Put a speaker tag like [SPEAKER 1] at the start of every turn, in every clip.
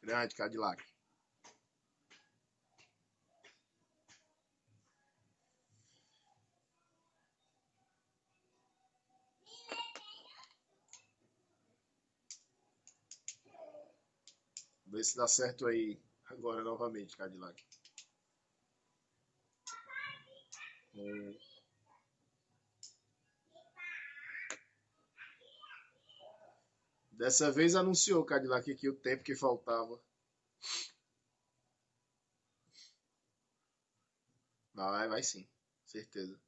[SPEAKER 1] Grande Cadillac. Vê se dá certo aí agora novamente, Cadillac. Dessa vez anunciou o Cadillac aqui o tempo que faltava. Vai sim, certeza.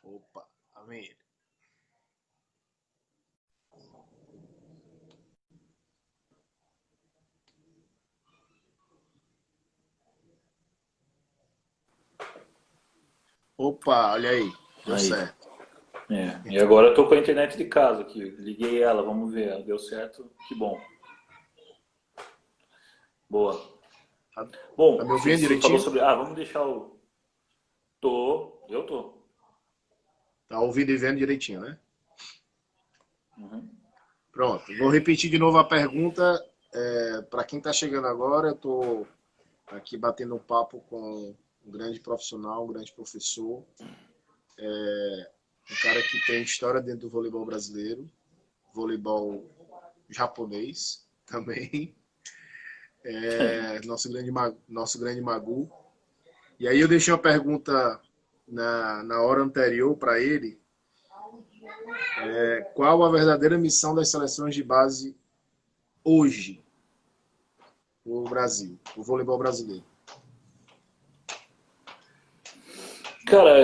[SPEAKER 1] Opa, amém. Opa, olha aí, deu
[SPEAKER 2] Aí.
[SPEAKER 1] certo.
[SPEAKER 2] E agora eu tô com a internet de casa aqui. Liguei ela, vamos ver. Deu certo, que bom. Boa.
[SPEAKER 1] Tá
[SPEAKER 2] Bom,
[SPEAKER 1] me ouvindo
[SPEAKER 2] você falou
[SPEAKER 1] direitinho?
[SPEAKER 2] sobre. Vamos deixar o. Eu tô.
[SPEAKER 1] Tá ouvindo e vendo direitinho, né?
[SPEAKER 2] Uhum.
[SPEAKER 1] Pronto, vou repetir de novo a pergunta. Para quem está chegando agora, eu estou aqui batendo um papo com um grande profissional, um grande professor, um cara que tem história dentro do voleibol brasileiro, voleibol japonês também, nosso grande Magu. E aí eu deixei uma pergunta na hora anterior para ele, qual a verdadeira missão das seleções de base hoje no Brasil, o voleibol brasileiro?
[SPEAKER 2] Cara,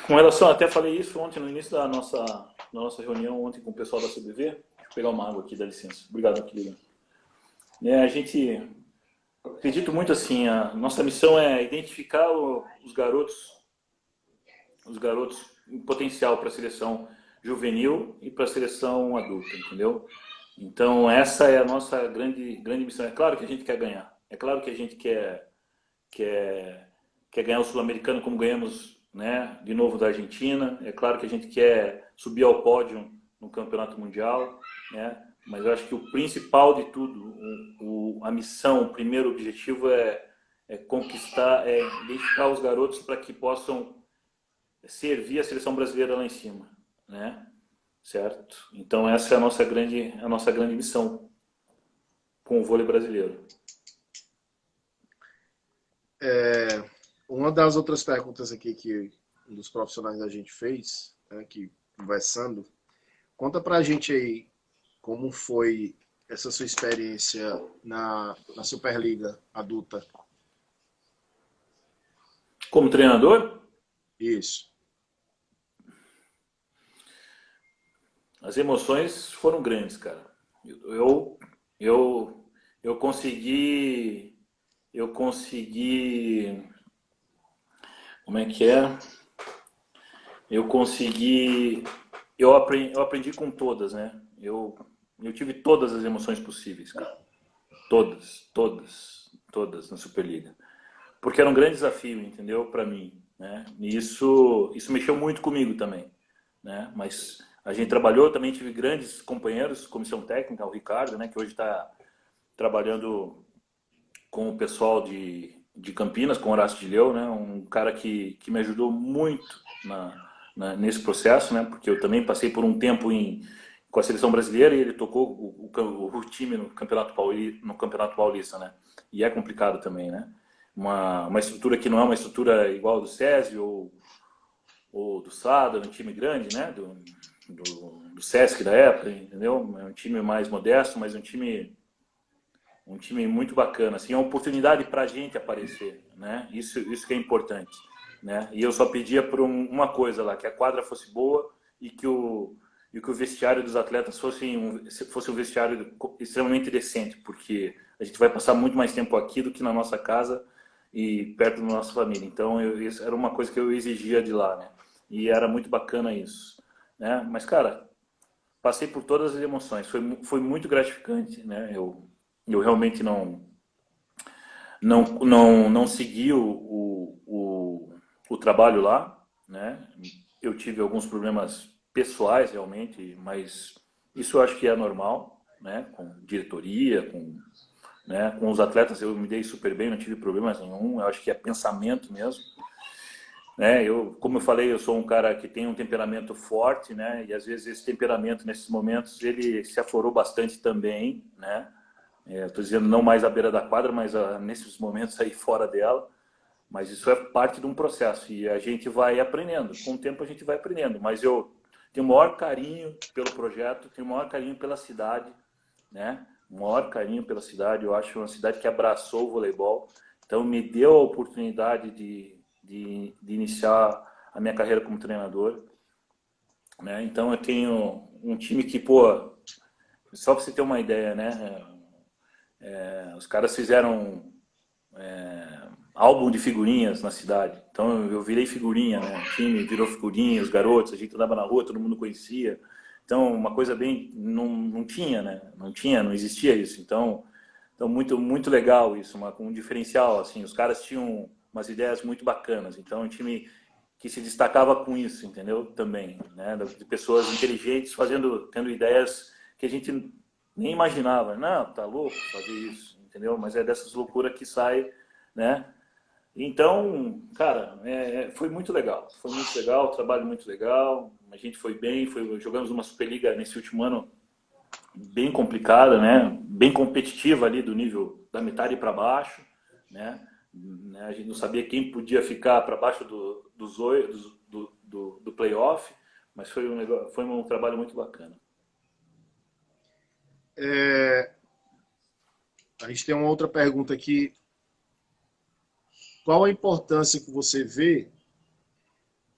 [SPEAKER 2] com relação, até falei isso ontem no início da nossa reunião ontem com o pessoal da CBV. Deixa eu pegar uma água aqui, dá licença. Obrigado, querido. A gente acredito muito assim, a nossa missão é identificar os garotos em potencial para a seleção juvenil e para a seleção adulta, entendeu? Então essa é a nossa grande missão. É claro que a gente quer ganhar, é claro que a gente quer ganhar o Sul-Americano como ganhamos, né, de novo da Argentina. É claro que a gente quer subir ao pódio no Campeonato Mundial, né? Mas eu acho que o principal de tudo, a missão, o primeiro objetivo é conquistar, é identificar os garotos para que possam servir a seleção brasileira lá em cima, né? Certo? Então essa é a nossa grande missão com o vôlei brasileiro.
[SPEAKER 1] Uma das outras perguntas aqui que um dos profissionais da gente fez, né, que conversando, conta pra gente aí como foi essa sua experiência na Superliga adulta.
[SPEAKER 2] Como treinador,
[SPEAKER 1] Isso.
[SPEAKER 2] as emoções foram grandes, cara. Eu, eu, eu consegui, como é que é? Eu aprendi com todas, né? Eu tive todas as emoções possíveis, cara. Todas na Superliga. Porque era um grande desafio, entendeu? Para mim, né? E isso mexeu muito comigo também, né? Mas a gente trabalhou, também tive grandes companheiros, comissão técnica, o Ricardo, né? Que hoje está trabalhando com o pessoal de Campinas, com o Horácio de Leu, né? Um cara que me ajudou muito nesse processo, né? Porque eu também passei por um tempo com a seleção brasileira e ele tocou o time no Campeonato Paulista, né? E é complicado também, né? Uma estrutura que não é uma estrutura igual do SESI ou do SADA, um time grande, né? Do SESC da época, entendeu? É um time mais modesto, mas um time muito bacana, assim, é uma oportunidade para a gente aparecer, né? Isso que é importante, né? E eu só pedia por uma coisa lá, que a quadra fosse boa e que o vestiário dos atletas fosse um vestiário extremamente decente, porque a gente vai passar muito mais tempo aqui do que na nossa casa e perto da nossa família. Então, isso era uma coisa que eu exigia de lá, né? E era muito bacana isso, né? Mas, cara, passei por todas as emoções. Foi muito gratificante, né? Eu realmente não segui o trabalho lá, né? Eu tive alguns problemas pessoais realmente, mas isso eu acho que é normal, né? Com diretoria, né? Com os atletas eu me dei super bem, não tive problemas nenhum. Eu acho que é pensamento mesmo, né? Como eu falei, eu sou um cara que tem um temperamento forte, né? E às vezes esse temperamento nesses momentos ele se aflorou bastante também, né? Estou dizendo não mais à beira da quadra, mas nesses momentos aí fora dela. Mas isso é parte de um processo e a gente vai aprendendo. Com o tempo a gente vai aprendendo. Mas eu tenho o maior carinho pelo projeto, tenho o maior carinho pela cidade, né? O maior carinho pela cidade. Eu acho uma cidade que abraçou o voleibol. Então me deu a oportunidade de iniciar a minha carreira como treinador, né? Então eu tenho um time que, pô, só para você ter uma ideia, né? Os caras fizeram álbum de figurinhas na cidade. Então eu virei figurinha, né? O time virou figurinha, os garotos, a gente andava na rua, todo mundo conhecia. Então uma coisa bem não tinha, né? Não existia isso. Então muito legal isso, um diferencial assim. Os caras tinham umas ideias muito bacanas. Então um time que se destacava com isso, entendeu? Também, né? De pessoas inteligentes tendo ideias que a gente nem imaginava. Não, tá louco fazer isso, entendeu? Mas é dessas loucuras que sai, né? Então, cara, foi muito legal, trabalho muito legal, a gente foi bem, jogamos uma Superliga nesse último ano bem complicada, né? Bem competitiva ali do nível da metade para baixo, né? A gente não sabia quem podia ficar para baixo do playoff, mas foi um trabalho muito bacana.
[SPEAKER 1] A gente tem uma outra pergunta aqui. Qual a importância que você vê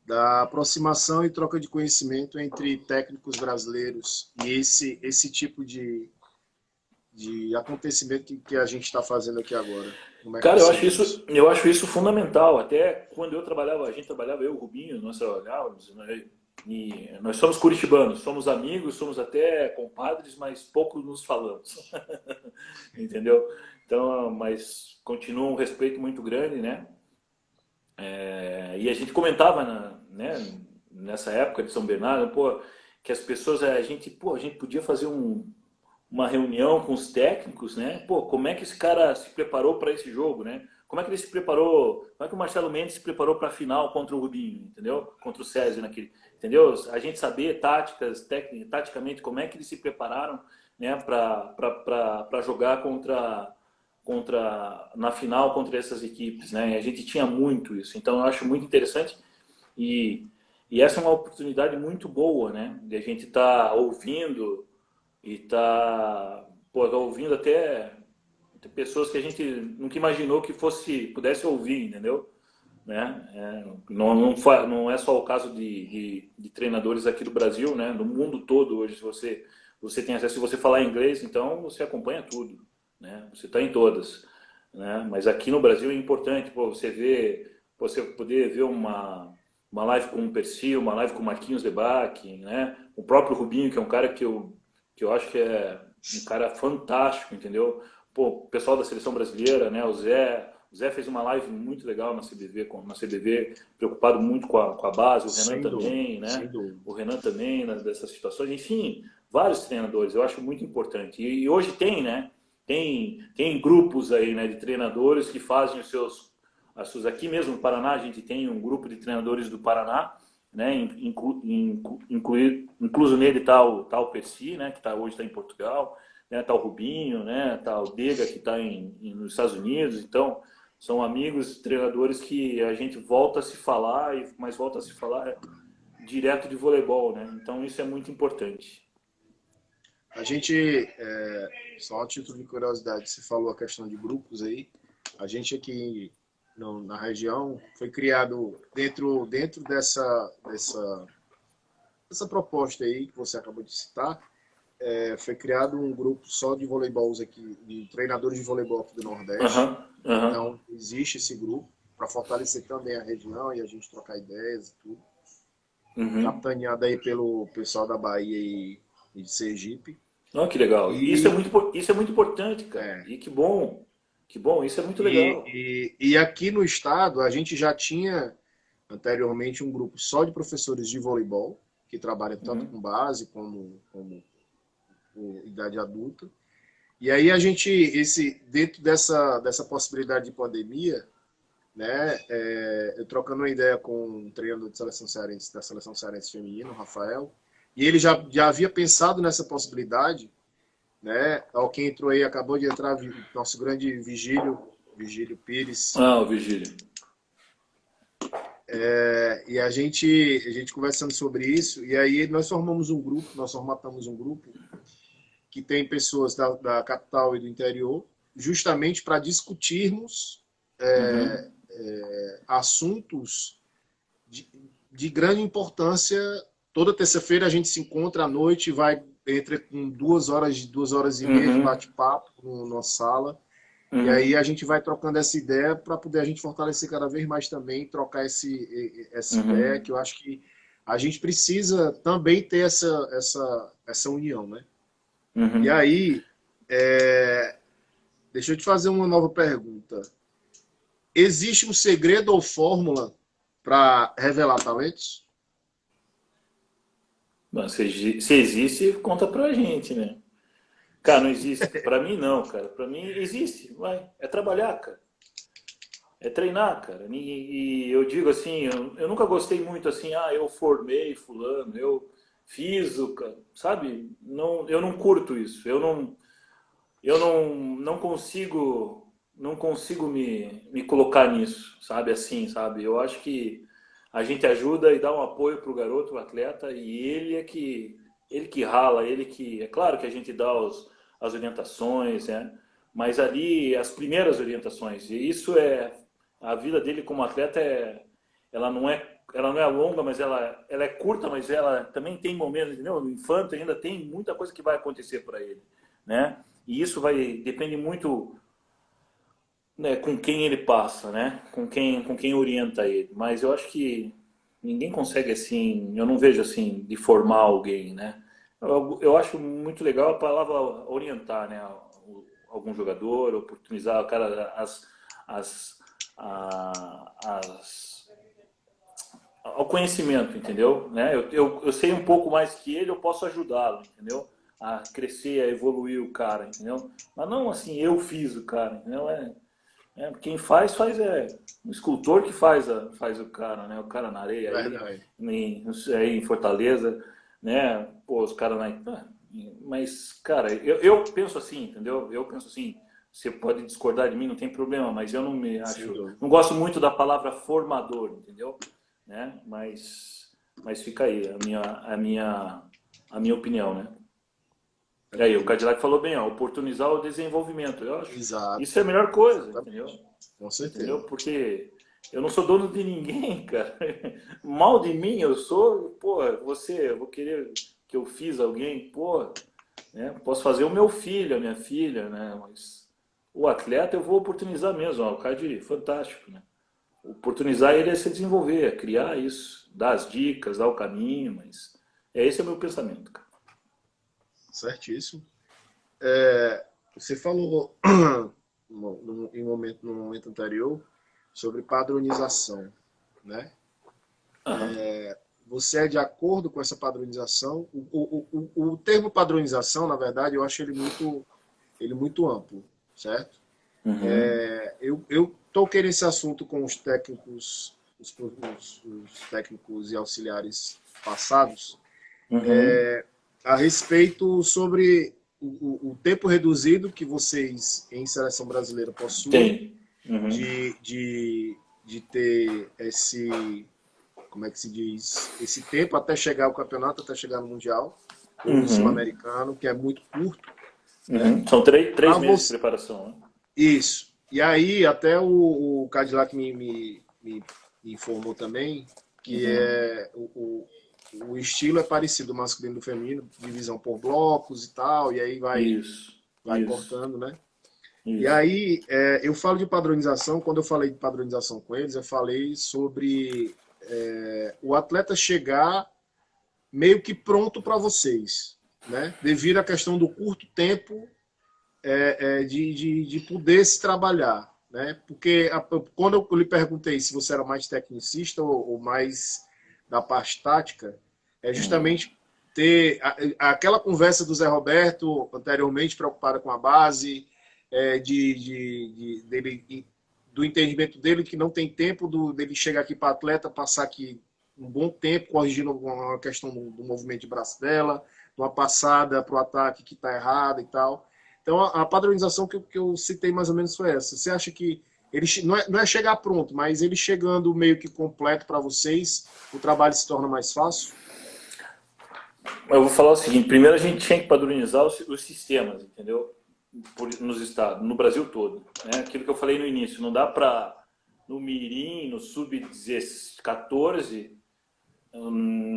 [SPEAKER 1] da aproximação e troca de conhecimento entre técnicos brasileiros e esse tipo de acontecimento que a gente está fazendo aqui agora? Como é que
[SPEAKER 2] Cara,
[SPEAKER 1] você vê isso?
[SPEAKER 2] eu acho isso fundamental. Até quando a gente trabalhava, eu e o Rubinho, nós trabalhávamos, né? E nós somos curitibanos, somos amigos, somos até compadres, mas pouco nos falamos. Entendeu? Então, mas continua um respeito muito grande, né? E a gente comentava, né, nessa época de São Bernardo, pô, que as pessoas, a gente podia fazer uma reunião com os técnicos, né? Pô, como é que esse cara se preparou para esse jogo, né? Como é que ele se preparou? Como é que o Marcelo Mendes se preparou para a final contra o Rubinho, entendeu? Contra o César naquele, entendeu? A gente saber taticamente como é que eles se prepararam, né, para jogar na final contra essas equipes, né? E a gente tinha muito isso. Então eu acho muito interessante e essa é uma oportunidade muito boa, né? De a gente estar ouvindo e tá ouvindo até pessoas que a gente nunca imaginou que pudesse ouvir, entendeu? Né? Não é só o caso de treinadores aqui do Brasil, né? No mundo todo hoje, se você tem acesso, se você falar inglês, então você acompanha tudo, né? Você está em todas, né? Mas aqui no Brasil é importante, pô, você poder ver uma live com o Percy, uma live com o Marquinhos Debac, né? O próprio Rubinho, que é um cara que eu acho que é um cara fantástico, entendeu? Pô, o pessoal da seleção brasileira, né? O Zé fez uma live muito legal na CBV, preocupado muito com a base, o Renan
[SPEAKER 1] Sem dúvida,
[SPEAKER 2] também,
[SPEAKER 1] sem
[SPEAKER 2] né?
[SPEAKER 1] dúvida.
[SPEAKER 2] O Renan também, dessas situações. Enfim, vários treinadores, eu acho muito importante. E hoje tem, né? Tem grupos aí, né, de treinadores que fazem aqui mesmo no Paraná, a gente tem um grupo de treinadores do Paraná, né? Incluso nele está o Percy, né? Que hoje está em Portugal, né? Tá o Rubinho, né? Tá o Dega, que está nos Estados Unidos. Então, são amigos, treinadores que a gente volta a se falar, mas volta a se falar direto de voleibol, né? Então, isso é muito importante.
[SPEAKER 1] A gente, só a título de curiosidade, você falou a questão de grupos aí. A gente aqui na região foi criado dentro dessa proposta aí que você acabou de citar. Foi criado um grupo só de voleibols aqui, de treinadores de voleibol aqui do Nordeste.
[SPEAKER 2] Aham, aham.
[SPEAKER 1] Então, existe esse grupo para fortalecer também a região e a gente trocar ideias e tudo.
[SPEAKER 2] Uhum.
[SPEAKER 1] Capitaneado aí pelo pessoal da Bahia e de Sergipe.
[SPEAKER 2] Oh, que legal.
[SPEAKER 1] E,
[SPEAKER 2] Isso é muito importante, cara.
[SPEAKER 1] é,
[SPEAKER 2] E que bom. Que bom, isso é muito legal.
[SPEAKER 1] e aqui no estado a gente já tinha anteriormente um grupo só de professores de voleibol, que trabalha tanto
[SPEAKER 2] Uhum,
[SPEAKER 1] com base como com idade adulta. E aí a gente, dentro dessa possibilidade de pandemia, né, eu trocando uma ideia com um treinador de seleção cearense, da seleção cearense feminina, o Rafael, e ele já havia pensado nessa possibilidade, né? Quem entrou aí, acabou de entrar, nosso grande Vigílio Pires,
[SPEAKER 2] ah, o Vigílio.
[SPEAKER 1] e a gente conversando sobre isso, e aí nós formatamos um grupo que tem pessoas da capital e do interior, justamente para discutirmos
[SPEAKER 2] Uhum,
[SPEAKER 1] assuntos de, de grande importância. Toda terça-feira a gente se encontra à noite e vai entre com 2 horas e meia de
[SPEAKER 2] uhum,
[SPEAKER 1] bate-papo na nossa sala. E aí
[SPEAKER 2] uhum,
[SPEAKER 1] a gente vai trocando essa ideia para poder a gente fortalecer cada vez mais também, trocar essa ideia,
[SPEAKER 2] uhum,
[SPEAKER 1] que eu acho que a gente precisa também ter essa união, né? E
[SPEAKER 2] uhum.
[SPEAKER 1] aí, é, deixa eu te fazer uma nova pergunta. Existe um segredo ou fórmula para revelar talentos?
[SPEAKER 2] Bom, se existe, conta pra gente, né? Cara, não existe. Pra mim, não, cara. Pra mim, existe. Vai. É trabalhar, cara. É treinar, cara. E eu digo assim, eu nunca gostei muito assim, eu formei fulano, eu fiz o, sabe? Não, eu não curto isso. Eu não consigo, não consigo me colocar nisso, sabe? Assim, sabe? Eu acho que a gente ajuda e dá um apoio pro garoto, o atleta, e ele que rala, ele que, é claro que a gente dá as orientações, né? Mas ali as primeiras orientações, e isso é a vida dele como atleta ela não é longa, mas ela é curta, mas ela também tem momentos, entendeu? No infanto ainda tem muita coisa que vai acontecer para ele, né? E isso depende muito, né, com quem ele passa, né? Com quem orienta ele. Mas eu acho que ninguém consegue assim, eu não vejo assim de formar alguém, né? Eu acho muito legal a palavra orientar, né? Algum jogador, oportunizar o cara as, as ao conhecimento, entendeu? Né? Eu sei um pouco mais que ele, eu posso ajudá-lo, entendeu? A crescer, a evoluir o cara, entendeu? Mas não assim, eu fiz o cara, entendeu? Quem faz o escultor que faz o cara, né? O cara na areia aí,
[SPEAKER 1] Verdade.
[SPEAKER 2] aí em Fortaleza, né? Pô, os caras na. Mas, cara, eu penso assim, entendeu? Eu penso assim, você pode discordar de mim, não tem problema, mas eu não me
[SPEAKER 1] Sem
[SPEAKER 2] acho.
[SPEAKER 1] dúvida.
[SPEAKER 2] Não gosto muito da palavra formador, entendeu? Né? Mas fica aí a minha opinião, né? E aí, o
[SPEAKER 1] Perfeito.
[SPEAKER 2] Cadillac falou bem, ó, oportunizar o desenvolvimento. Eu acho isso é a
[SPEAKER 1] Exato.
[SPEAKER 2] melhor coisa, entendeu?
[SPEAKER 1] Exatamente. Com
[SPEAKER 2] Entendeu?
[SPEAKER 1] certeza.
[SPEAKER 2] Porque eu não sou dono de ninguém, cara. Mal de mim eu sou, pô, eu vou querer que eu fiz alguém, pô, né? Posso fazer o meu filho, a minha filha, né? Mas o atleta eu vou oportunizar mesmo, ó, o Cadi, fantástico, né? Oportunizar ele a se desenvolver, a criar isso, dar as dicas, dar o caminho, mas esse é o meu pensamento, cara.
[SPEAKER 1] Certíssimo. Você falou no momento anterior sobre padronização, né?
[SPEAKER 2] Aham.
[SPEAKER 1] Você é de acordo com essa padronização? O termo padronização, na verdade, eu acho ele muito amplo, certo?
[SPEAKER 2] Uhum.
[SPEAKER 1] Eu toquei nesse assunto com os técnicos, os técnicos e auxiliares passados,
[SPEAKER 2] Uhum.
[SPEAKER 1] a respeito sobre o tempo reduzido que vocês em seleção brasileira possuem
[SPEAKER 2] Tem. Uhum.
[SPEAKER 1] de ter como é que se diz, esse tempo até chegar ao campeonato, até chegar no Mundial ou no
[SPEAKER 2] Uhum.
[SPEAKER 1] Sul-Americano, que é muito curto, né?
[SPEAKER 2] Uhum. São três
[SPEAKER 1] Para
[SPEAKER 2] meses de
[SPEAKER 1] você,
[SPEAKER 2] preparação, né?
[SPEAKER 1] isso. E aí até o Cadillac me informou também que
[SPEAKER 2] Uhum.
[SPEAKER 1] o estilo é parecido, do masculino e do feminino, divisão por blocos e tal, e aí vai,
[SPEAKER 2] Isso.
[SPEAKER 1] vai
[SPEAKER 2] Isso.
[SPEAKER 1] cortando, né? E
[SPEAKER 2] Isso.
[SPEAKER 1] aí, eu falo de padronização, quando eu falei de padronização com eles, eu falei sobre o atleta chegar meio que pronto para vocês. né? Devido à questão do curto tempo de poder se trabalhar, né? Porque quando eu lhe perguntei se você era mais tecnicista ou mais da parte tática, é justamente ter aquela conversa do Zé Roberto anteriormente preocupada com a base, dele, do entendimento dele que não tem tempo dele chegar aqui para atleta, passar aqui um bom tempo corrigindo uma questão do movimento de braço dela, uma passada para o ataque que está errada e tal. Então, a padronização que eu citei mais ou menos foi essa. Você acha que ele não é chegar pronto, mas ele chegando meio que completo para vocês, o trabalho se torna mais fácil?
[SPEAKER 2] Eu vou falar o seguinte: primeiro a gente tinha que padronizar os sistemas, entendeu? Nos estados, no Brasil todo. Né? Aquilo que eu falei no início, não dá para no Mirim, no Sub-14,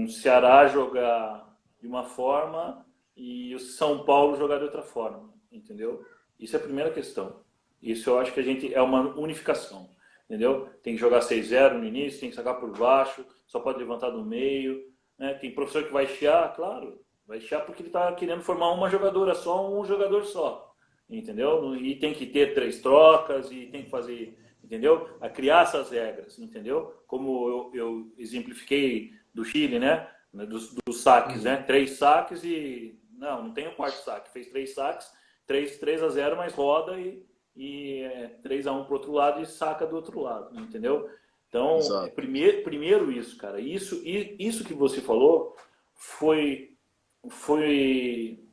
[SPEAKER 2] Ceará jogar de uma forma e o São Paulo jogar de outra forma, entendeu? Isso é a primeira questão. Isso eu acho que a gente é uma unificação, entendeu? Tem que jogar 6-0 no início, tem que sacar por baixo, só pode levantar do meio, né? Tem professor que vai chiar, claro, vai chiar porque ele está querendo formar uma jogadora só, um jogador só, entendeu? E tem que ter 3 trocas e tem que fazer, entendeu? A criar essas regras, entendeu? Como eu exemplifiquei do Chile, né? Dos saques, né? 3 saques e não tem o quarto saque, fez 3 saques, 3-0, mas roda e 3-1 para o outro lado e saca do outro lado, entendeu? Então, primeiro isso, cara. Isso que você falou foi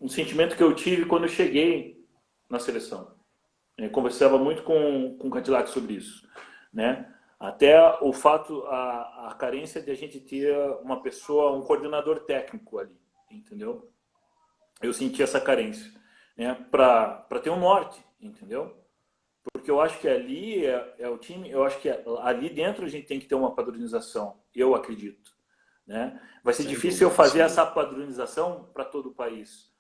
[SPEAKER 2] um sentimento que eu tive quando eu cheguei na seleção. Eu conversava muito com o Cadillac sobre isso, né? Até o fato, a carência de a gente ter uma pessoa, um coordenador técnico ali, entendeu? Eu senti essa carência, né? Para ter um norte, entendeu? Porque eu acho que ali é o time, eu acho que ali dentro a gente tem que ter uma padronização, eu acredito, né? Vai ser difícil eu fazer essa padronização para todo o país,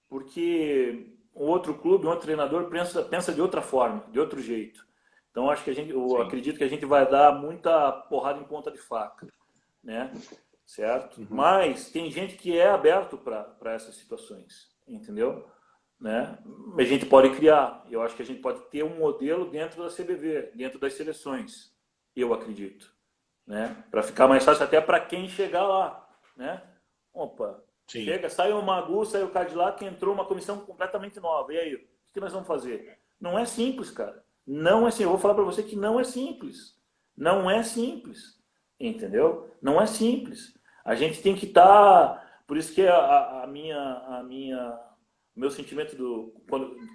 [SPEAKER 2] porque um outro clube, um outro treinador pensa de outra forma, de outro jeito. Então acho que eu acredito que a gente vai dar muita porrada em ponta de faca, né? Certo? Uhum. Mas tem gente que é aberto para essas situações, entendeu? Né? A gente pode criar, eu acho que a gente pode ter um modelo dentro da CBV, dentro das seleções, eu acredito, né? Para ficar mais fácil até para quem chegar lá, né? Opa, chega, sai o Magu, sai o Cadillac, entrou uma comissão completamente nova, e aí, o que nós vamos fazer? Não é simples, cara, não é simples, eu vou falar para você que não é simples, não é simples, entendeu? Não é simples, a gente tem que estar, por isso que meu sentimento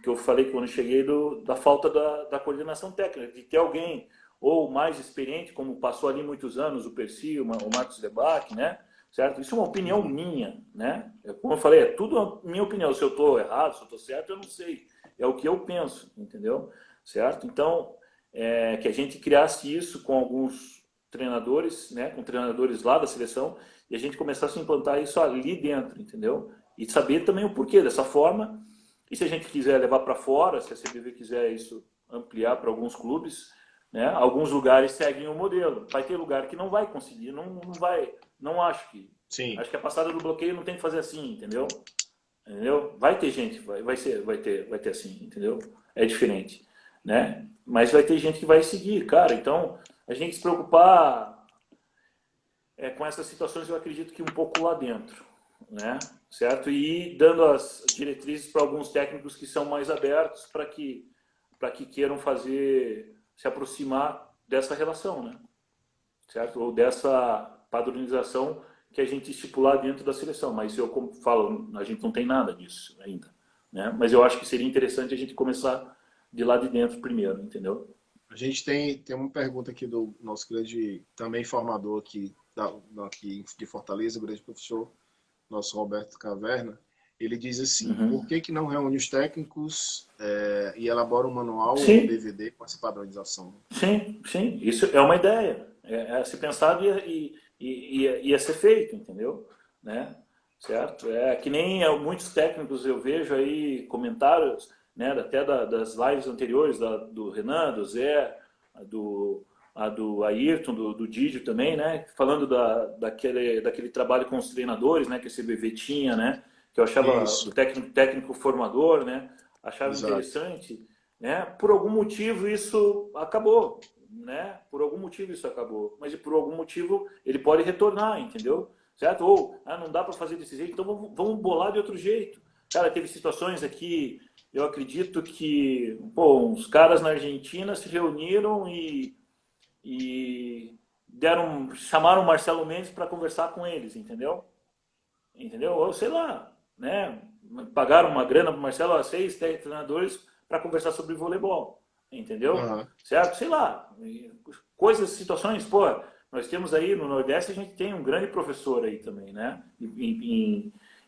[SPEAKER 2] que eu falei quando eu cheguei da falta da coordenação técnica, de ter alguém ou mais experiente, como passou ali muitos anos o Percy, o Marcos Debac, né? Certo? Isso é uma opinião minha, né? Como eu falei, é tudo minha opinião. Se eu estou errado, se eu estou certo, eu não sei. É o que eu penso, entendeu? Certo? Então, que a gente criasse isso com alguns treinadores, né? Com treinadores lá da seleção, e a gente começasse a implantar isso ali dentro, entendeu? E saber também o porquê dessa forma. E se a gente quiser levar para fora, se a CBV quiser isso ampliar para alguns clubes, né? Alguns lugares seguem o modelo. Vai ter lugar que não vai conseguir, não vai, não acho que. Sim. Acho que a passada do bloqueio não tem que fazer assim, entendeu? Entendeu? Vai ter gente, vai ter assim, entendeu? É diferente, né? Mas vai ter gente que vai seguir, cara. Então, a gente se preocupar com essas situações, eu acredito que um pouco lá dentro, né? Certo? E dando as diretrizes para alguns técnicos que são mais abertos para que queiram se aproximar dessa relação, né? Certo? Ou dessa padronização que a gente estipular dentro da seleção. Mas eu, como falo, a gente não tem nada disso ainda, né? Mas eu acho que seria interessante a gente começar de lá de dentro primeiro, entendeu?
[SPEAKER 1] A gente tem uma pergunta aqui do nosso grande, também formador aqui de Fortaleza, o grande professor, nosso Roberto Caverna. Ele diz assim, por que não reúne os técnicos e elabora um manual ou um DVD com essa padronização?
[SPEAKER 2] Sim, sim. Isso é uma ideia. É ser pensado e a ser feito, entendeu? Né? Certo? É que nem muitos técnicos eu vejo aí comentários, né, até das lives anteriores, do Renan, do Zé, do Ayrton, do Didio também, né? Falando daquele trabalho com os treinadores, né, que a CBV tinha, né? que eu achava
[SPEAKER 1] Isso,
[SPEAKER 2] do técnico formador, né? Achava
[SPEAKER 1] exato.
[SPEAKER 2] interessante, né? Por algum motivo isso acabou, né? Por algum motivo isso acabou, mas por algum motivo ele pode retornar, entendeu? Certo? Ou não dá para fazer desse jeito, então vamos bolar de outro jeito. Cara, teve situações aqui, eu acredito que, pô, uns caras na Argentina se reuniram e chamaram o Marcelo Mendes para conversar com eles, entendeu? Entendeu? Ou sei lá, né? Pagaram uma grana para o Marcelo, 6 treinadores para conversar sobre voleibol, entendeu?
[SPEAKER 1] Aham.
[SPEAKER 2] Certo? Sei lá, coisas, situações, pô, nós temos aí no Nordeste, a gente tem um grande professor aí também, né?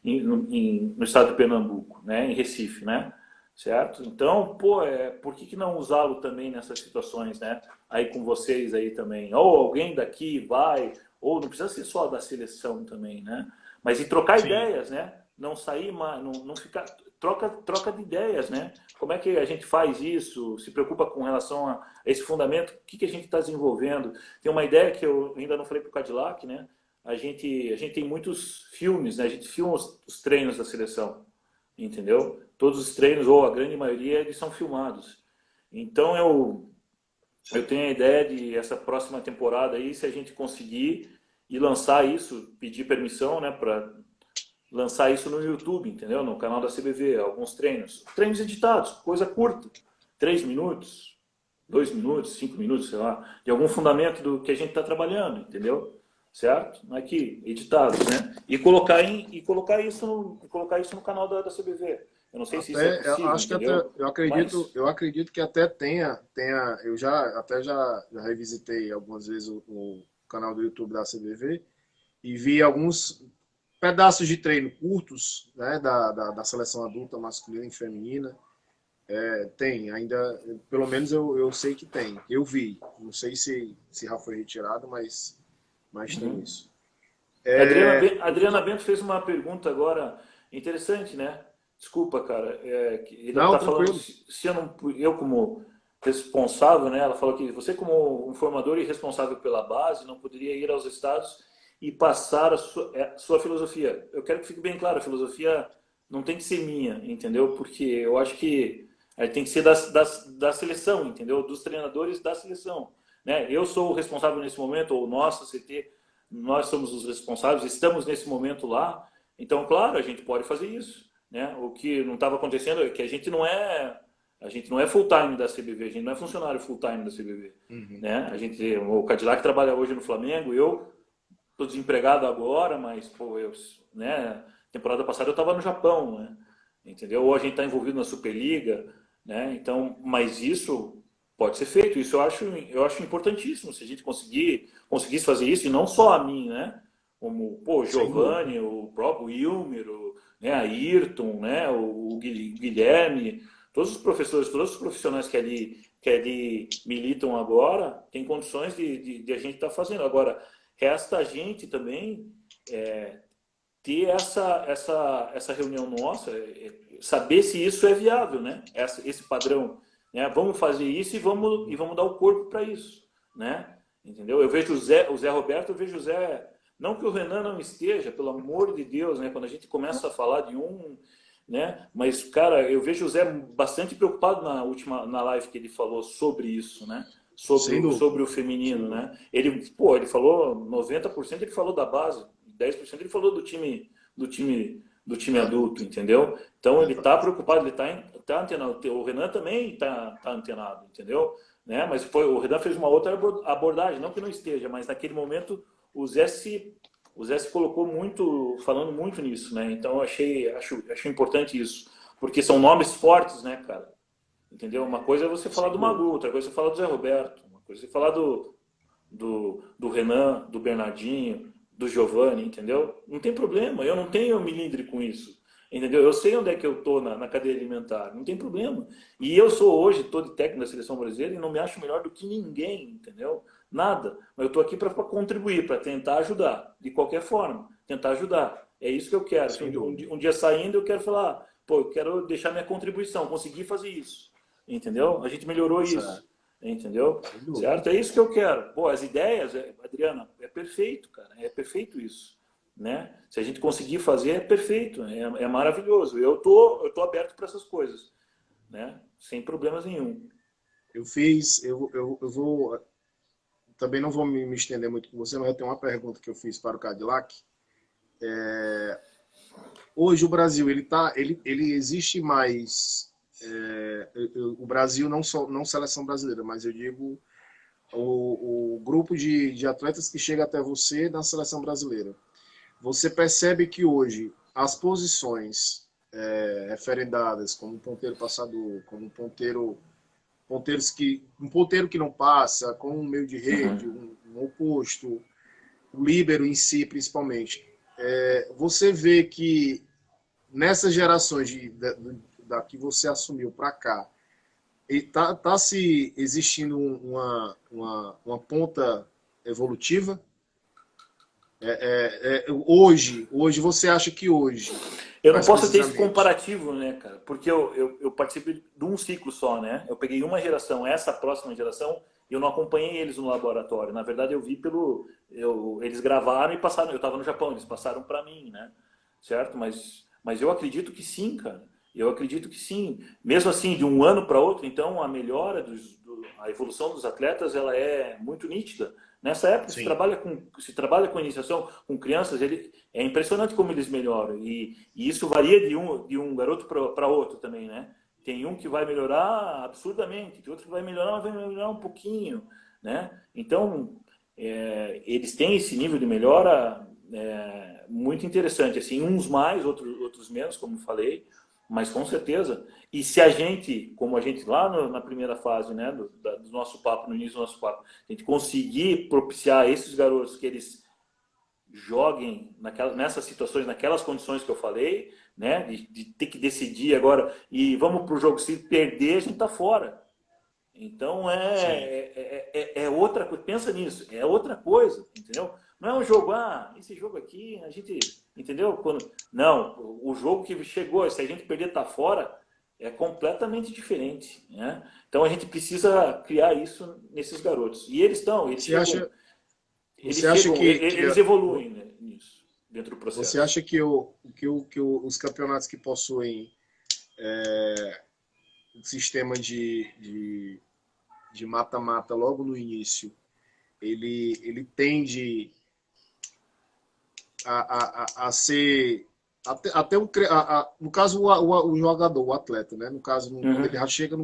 [SPEAKER 2] No estado de Pernambuco, né? Em Recife, né? Certo? Então, pô, por que não usá-lo também nessas situações, né? Aí com vocês aí também. Ou alguém daqui vai, ou não precisa ser só da seleção também, né? Mas e trocar
[SPEAKER 1] Sim.
[SPEAKER 2] ideias, né? Não sair, não ficar. Troca de ideias, né? Como é que a gente faz isso? Se preocupa com relação a esse fundamento? O que a gente está desenvolvendo? Tem uma ideia que eu ainda não falei para o Cadillac, né? A gente tem muitos filmes, né? A gente filma os treinos da seleção, entendeu? Todos os treinos, ou a grande maioria, eles são filmados. Então eu tenho a ideia de essa próxima temporada aí, se a gente conseguir e lançar isso, pedir permissão, né, para lançar isso no YouTube, entendeu? No canal da CBV, alguns treinos. Treinos editados, coisa curta. 3 minutos, 2 minutos, 5 minutos, sei lá. De algum fundamento do que a gente está trabalhando, entendeu? Certo? Aqui, editados, né? Colocar isso no canal da CBV. Eu não sei se isso é
[SPEAKER 1] Até, eu
[SPEAKER 2] possível,
[SPEAKER 1] acho que até,
[SPEAKER 2] entendeu? Mas,
[SPEAKER 1] eu acredito que até tenha, eu já revisitei algumas vezes o canal do YouTube da CBV e vi alguns pedaços de treino curtos, né, da seleção adulta masculina e feminina. Tem, ainda, pelo menos eu sei que tem. Eu vi, não sei se já foi retirado, mas tem
[SPEAKER 2] uhum.
[SPEAKER 1] isso.
[SPEAKER 2] Adriana Bento fez uma pergunta agora interessante, né? Desculpa, cara. Ele
[SPEAKER 1] Não,
[SPEAKER 2] está falando
[SPEAKER 1] tranquilo.
[SPEAKER 2] se eu como responsável, né? Ela falou que você como um formador e responsável pela base não poderia ir aos estados e passar a sua filosofia. Eu quero que fique bem claro, a filosofia não tem que ser minha, entendeu? Porque eu acho que tem que ser da seleção, entendeu? Dos treinadores da seleção, né? Eu sou o responsável nesse momento, ou nossa CT, nós somos os responsáveis, estamos nesse momento lá, então, claro, a gente pode fazer isso, né? O que não estava acontecendo é que a gente não é full time da CBV, a gente não é funcionário full time da CBV,
[SPEAKER 1] Uhum.
[SPEAKER 2] né? O Cadillac trabalha hoje no Flamengo, eu estou desempregado agora, mas pô, né? Temporada passada eu estava no Japão, né? Entendeu? Ou a gente está envolvido na Superliga, né? Então, mas isso pode ser feito. Isso eu acho importantíssimo se a gente conseguisse fazer isso e não só a mim, né? Como pô,
[SPEAKER 1] Sem dúvida.
[SPEAKER 2] Giovanni, o próprio Wilmer, né? A Ayrton, né? O Guilherme, todos os professores, todos os profissionais que ali militam agora, têm condições de a gente estar fazendo. Agora, resta a gente também ter essa reunião nossa, saber se isso é viável, né? Esse padrão, né? Vamos fazer isso e vamos dar o corpo para isso, né? Entendeu? Eu vejo o Zé Roberto, eu vejo o Zé, não que o Renan não esteja, pelo amor de Deus, né? Quando a gente começa a falar de um, né? Mas cara, eu vejo o Zé bastante preocupado na live que ele falou sobre isso, né? Sobre,
[SPEAKER 1] Sem dúvida.
[SPEAKER 2] sobre o feminino, né? Ele falou 90% ele falou da base, 10% ele falou do time
[SPEAKER 1] É,
[SPEAKER 2] adulto, entendeu? Então ele está
[SPEAKER 1] verdade.
[SPEAKER 2] preocupado, ele está antenado. O Renan também está antenado, entendeu? Né? Mas o Renan fez uma outra abordagem, não que não esteja, mas naquele momento o Zé se colocou muito, falando muito nisso, né? Então eu acho importante isso, porque são nomes fortes, né, cara? Entendeu? Uma coisa é você falar
[SPEAKER 1] Sem
[SPEAKER 2] do
[SPEAKER 1] dúvida.
[SPEAKER 2] Magu, outra coisa é você falar do Zé Roberto, uma coisa é você falar do Renan, do Bernardinho, do Giovanni, entendeu? Não tem problema, eu não tenho milindre com isso, entendeu? Eu sei onde é que eu estou na cadeia alimentar, não tem problema. E eu sou hoje todo técnico da seleção brasileira e não me acho melhor do que ninguém, entendeu? Nada. Mas eu estou aqui para contribuir, para tentar ajudar, de qualquer forma, tentar ajudar. É isso que eu quero. Se
[SPEAKER 1] Sem dúvida.
[SPEAKER 2] um dia saindo, eu quero falar, pô, eu quero deixar minha contribuição, consegui fazer isso, entendeu? A gente melhorou isso,
[SPEAKER 1] Certo.
[SPEAKER 2] entendeu?
[SPEAKER 1] Sem dúvida.
[SPEAKER 2] Certo? É isso que eu quero. Pô, as ideias, Adriana, é perfeito, cara. É perfeito isso. né? Se a gente conseguir fazer, é perfeito, é maravilhoso. Eu tô aberto para essas coisas, né? Sem problemas nenhum.
[SPEAKER 1] Eu vou, também não vou me estender muito com você, mas eu tenho uma pergunta que eu fiz para o Cadillac. Hoje o Brasil, ele existe mais, o Brasil não seleção brasileira, mas eu digo o grupo de atletas que chega até você na seleção brasileira. Você percebe que hoje as posições referendadas como um ponteiro passador, como um ponteiro que não passa, com um meio de rede,
[SPEAKER 2] Uhum.
[SPEAKER 1] um oposto, o líbero em si principalmente. Você vê que nessas gerações da que você assumiu para cá, está se existindo uma ponta evolutiva? Hoje, você acha que hoje,
[SPEAKER 2] Eu não
[SPEAKER 1] mais
[SPEAKER 2] posso ter esse
[SPEAKER 1] precisamente,
[SPEAKER 2] comparativo, né, cara? Porque eu participo de um ciclo só, né? Eu peguei uma geração, essa próxima geração, e eu não acompanhei eles no laboratório. Na verdade, eu vi eles gravaram e passaram. Eu estava no Japão, eles passaram para mim, né? Certo? Mas eu acredito que sim, cara. Eu acredito que sim. Mesmo assim, de um ano para outro, então a melhora, a evolução dos atletas, ela é muito nítida. Nessa época,
[SPEAKER 1] sim.
[SPEAKER 2] se trabalha com iniciação, com crianças, é impressionante como eles melhoram. E isso varia de um garoto para outro também, né? Tem um que vai melhorar absurdamente, tem outro que vai melhorar, mas vai melhorar um pouquinho, né? Então, eles têm esse nível de melhora muito interessante. Assim, uns mais, outros menos, como falei, mas com certeza. E se a gente, como a gente lá na primeira fase, né, do nosso papo, no início do nosso papo, a gente conseguir propiciar esses garotos que eles joguem nessas situações, naquelas condições que eu falei, né, de ter que decidir agora e vamos para o jogo, se perder a gente está fora. Então
[SPEAKER 1] Sim.
[SPEAKER 2] é outra coisa, pensa nisso, é outra coisa, entendeu? Não é um jogo, esse jogo aqui, a gente, entendeu? Não, o jogo que chegou, se a gente perder tá fora, é completamente diferente, né? Então a gente precisa criar isso nesses garotos. E eles estão,
[SPEAKER 1] Você acha,
[SPEAKER 2] eles
[SPEAKER 1] você acha
[SPEAKER 2] chegam, eles evoluem, né, nisso, dentro do
[SPEAKER 1] você
[SPEAKER 2] processo.
[SPEAKER 1] acha que os campeonatos que possuem um sistema de mata-mata logo no início, ele tende a ser até no caso o jogador, o atleta, né? No caso quando ele
[SPEAKER 2] Uhum,
[SPEAKER 1] já chega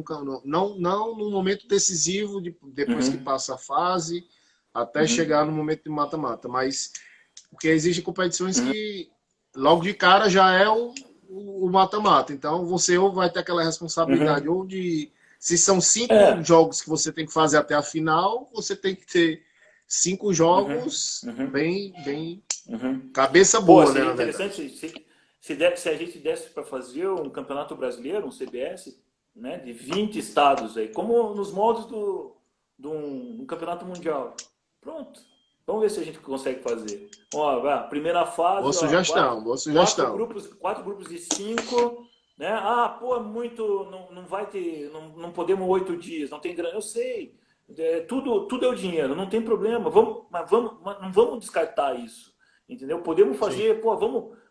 [SPEAKER 1] não no momento decisivo depois que
[SPEAKER 2] uhum,
[SPEAKER 1] passa a fase até chegar
[SPEAKER 2] uhum,
[SPEAKER 1] no momento de mata-mata, mas porque existem competições
[SPEAKER 2] uhum,
[SPEAKER 1] que logo de cara já é o mata-mata, então você ou vai ter aquela responsabilidade
[SPEAKER 2] uhum.
[SPEAKER 1] ou de se são 5
[SPEAKER 2] É,
[SPEAKER 1] jogos que você tem que fazer até a final, você tem que ter 5
[SPEAKER 2] uhum,
[SPEAKER 1] jogos
[SPEAKER 2] uhum,
[SPEAKER 1] bem
[SPEAKER 2] uhum.
[SPEAKER 1] cabeça
[SPEAKER 2] Pô,
[SPEAKER 1] boa, né,
[SPEAKER 2] seria
[SPEAKER 1] na
[SPEAKER 2] interessante
[SPEAKER 1] verdade.
[SPEAKER 2] se a gente desse para fazer um campeonato brasileiro, um CBS, né, de 20 estados aí, como nos moldes de um campeonato mundial. Pronto. Vamos ver se a gente consegue fazer. Ó, primeira fase, ó,
[SPEAKER 1] Boa sugestão.
[SPEAKER 2] quatro grupos de 5, né? Pô, é muito, não vai ter, não podemos 8 dias, não tem grana. Eu sei. Tudo é o dinheiro, não tem problema. Mas não vamos descartar isso. Entendeu? Podemos
[SPEAKER 1] Sim,
[SPEAKER 2] fazer, pô,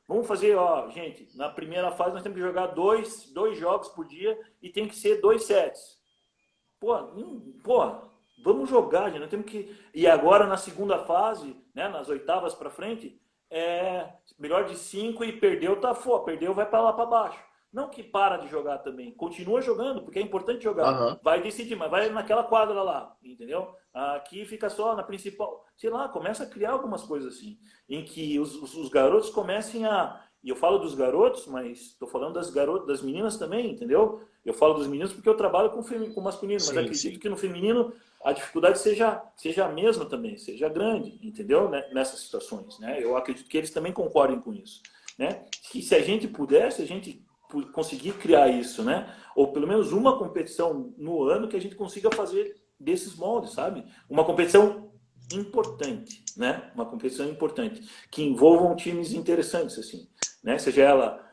[SPEAKER 2] vamos fazer, ó, gente, na primeira fase nós temos que jogar dois jogos por dia e tem que ser 2 sets. Pô, vamos jogar, gente, nós temos que. E agora na segunda fase, né, nas oitavas para frente, melhor de 5 e perdeu, tá fora. Perdeu, vai para lá para baixo. Não que para de jogar também, continua jogando, porque é importante jogar.
[SPEAKER 1] aham,
[SPEAKER 2] Vai decidir, mas vai naquela quadra lá, entendeu? Aqui fica só na principal. Sei lá, começa a criar algumas coisas assim, em que os garotos comecem a. E eu falo dos garotos, mas estou falando das garotas, das meninas também, entendeu? Eu falo dos meninos porque eu trabalho com masculino, mas
[SPEAKER 1] sim,
[SPEAKER 2] acredito
[SPEAKER 1] sim.
[SPEAKER 2] que no feminino a dificuldade seja a mesma também, seja grande, entendeu? Nessas situações, né? Eu acredito que eles também concordem com isso, né? Que se a gente puder, se a gente conseguir criar isso, né? Ou pelo menos uma competição no ano que a gente consiga fazer desses moldes, sabe? Uma competição importante, né? Uma competição importante que envolvam times interessantes, assim, né? Seja ela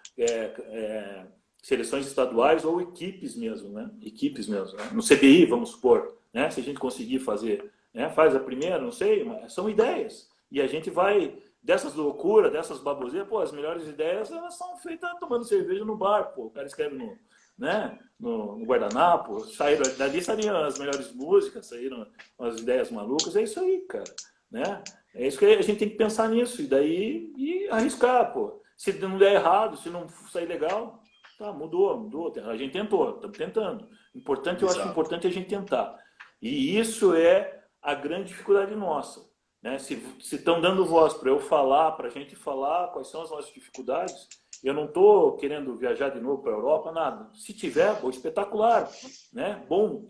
[SPEAKER 2] seleções estaduais ou equipes mesmo, né? Equipes mesmo, né? No CBI, vamos supor, né? Se a gente conseguir fazer, né? Faz a primeira, não sei, mas são ideias e a gente dessas loucuras, dessas baboseiras, pô, as melhores ideias, elas são feitas tomando cerveja no bar, pô. O cara escreve no guardanapo, dali saíram as melhores músicas, saíram as ideias malucas, é isso aí, cara, né? É isso que a gente tem que pensar nisso, e daí arriscar, pô. Se não der errado, se não sair legal, tá, mudou. A gente tentou, estamos tentando. Importante, eu acho importante a gente tentar. E isso é a grande dificuldade nossa. Né? Se estão dando voz para eu falar, para a gente falar quais são as nossas dificuldades, eu não estou querendo viajar de novo para a Europa, nada. Se tiver, pô, espetacular, né? Bom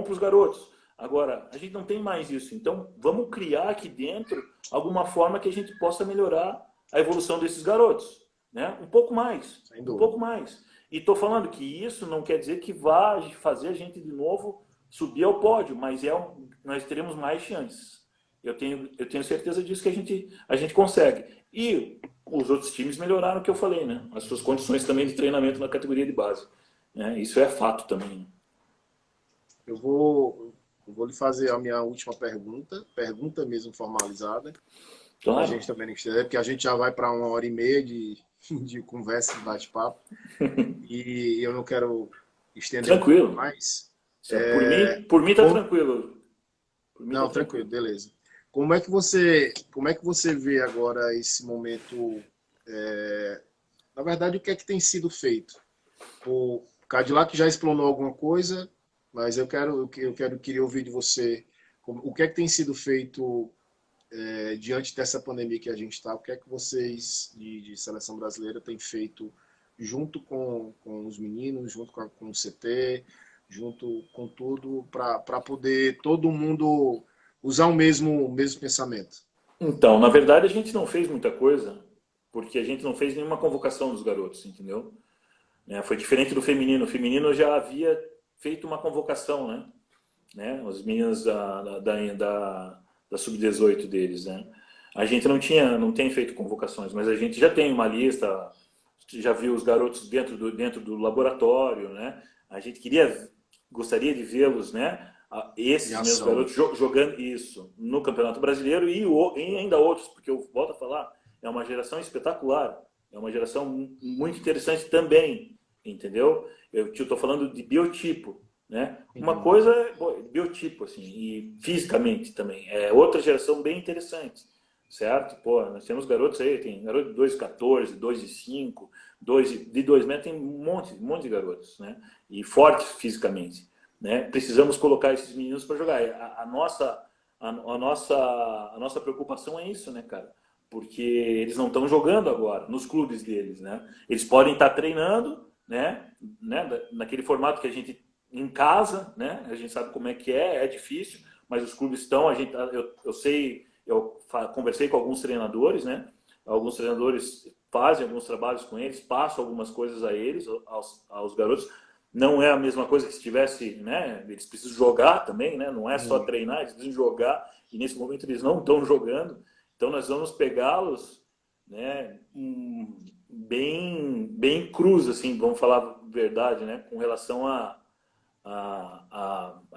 [SPEAKER 2] para os garotos. Agora, a gente não tem mais isso. Então, vamos criar aqui dentro alguma forma que a gente possa melhorar a evolução desses garotos. Né? Um pouco mais. Um pouco mais. E estou falando que isso não quer dizer que vá fazer a gente de novo subir ao pódio, mas nós teremos mais chances. Eu tenho certeza disso que a gente consegue. E os outros times melhoraram o que eu falei, né? As suas condições também de treinamento na categoria de base. Né? Isso é fato também. Né?
[SPEAKER 1] Eu vou lhe fazer a minha última pergunta mesmo formalizada. Claro. A gente também não estender, porque a gente já vai para 1h30 de conversa, de bate-papo. E eu não quero estender
[SPEAKER 2] tranquilo.
[SPEAKER 1] mais.
[SPEAKER 2] Por mim tá tranquilo.
[SPEAKER 1] Não, tranquilo, beleza. Como é que você vê agora esse momento? Na verdade, o que é que tem sido feito? O Cadillac já explanou alguma coisa, mas eu queria ouvir de você o que é que tem sido feito diante dessa pandemia que a gente está. O que é que vocês de seleção brasileira têm feito junto com os meninos, junto com o CT, junto com tudo, para poder todo mundo usar o mesmo pensamento?
[SPEAKER 2] Então, na verdade, a gente não fez muita coisa, porque a gente não fez nenhuma convocação dos garotos, entendeu? Foi diferente do feminino. O feminino já havia feito uma convocação, né? As meninas da sub-18 deles, né? A gente não tem feito convocações, mas a gente já tem uma lista, já viu os garotos dentro do laboratório, né? A gente gostaria de vê-los, né? Esses mesmos garotos jogando isso no Campeonato Brasileiro e ainda outros, porque eu volto a falar, é uma geração espetacular, é uma geração muito interessante também, entendeu? Eu estou falando de biotipo, né? Uma coisa é biotipo, assim, e fisicamente também, é outra geração bem interessante, certo? Pô, nós temos garotos aí, tem garoto de 2,14, 2,5, de 2 metros, tem um monte de garotos, né? E fortes fisicamente. Né? Precisamos colocar esses meninos para jogar. A nossa preocupação é isso, né, cara? Porque eles não estão jogando agora nos clubes deles, né? Eles podem estar treinando, né? Naquele formato que a gente em casa, né? A gente sabe como é que é difícil, mas os clubes estão. Eu sei, eu conversei com alguns treinadores, né? Alguns treinadores fazem alguns trabalhos com eles, passam algumas coisas a eles, aos garotos. Não é a mesma coisa que se tivesse, né? Eles precisam jogar também, né? Não é só treinar, eles precisam jogar e nesse momento eles não estão jogando. Então nós vamos pegá-los, né? Bem cruz, assim, vamos falar a verdade, né? Com relação a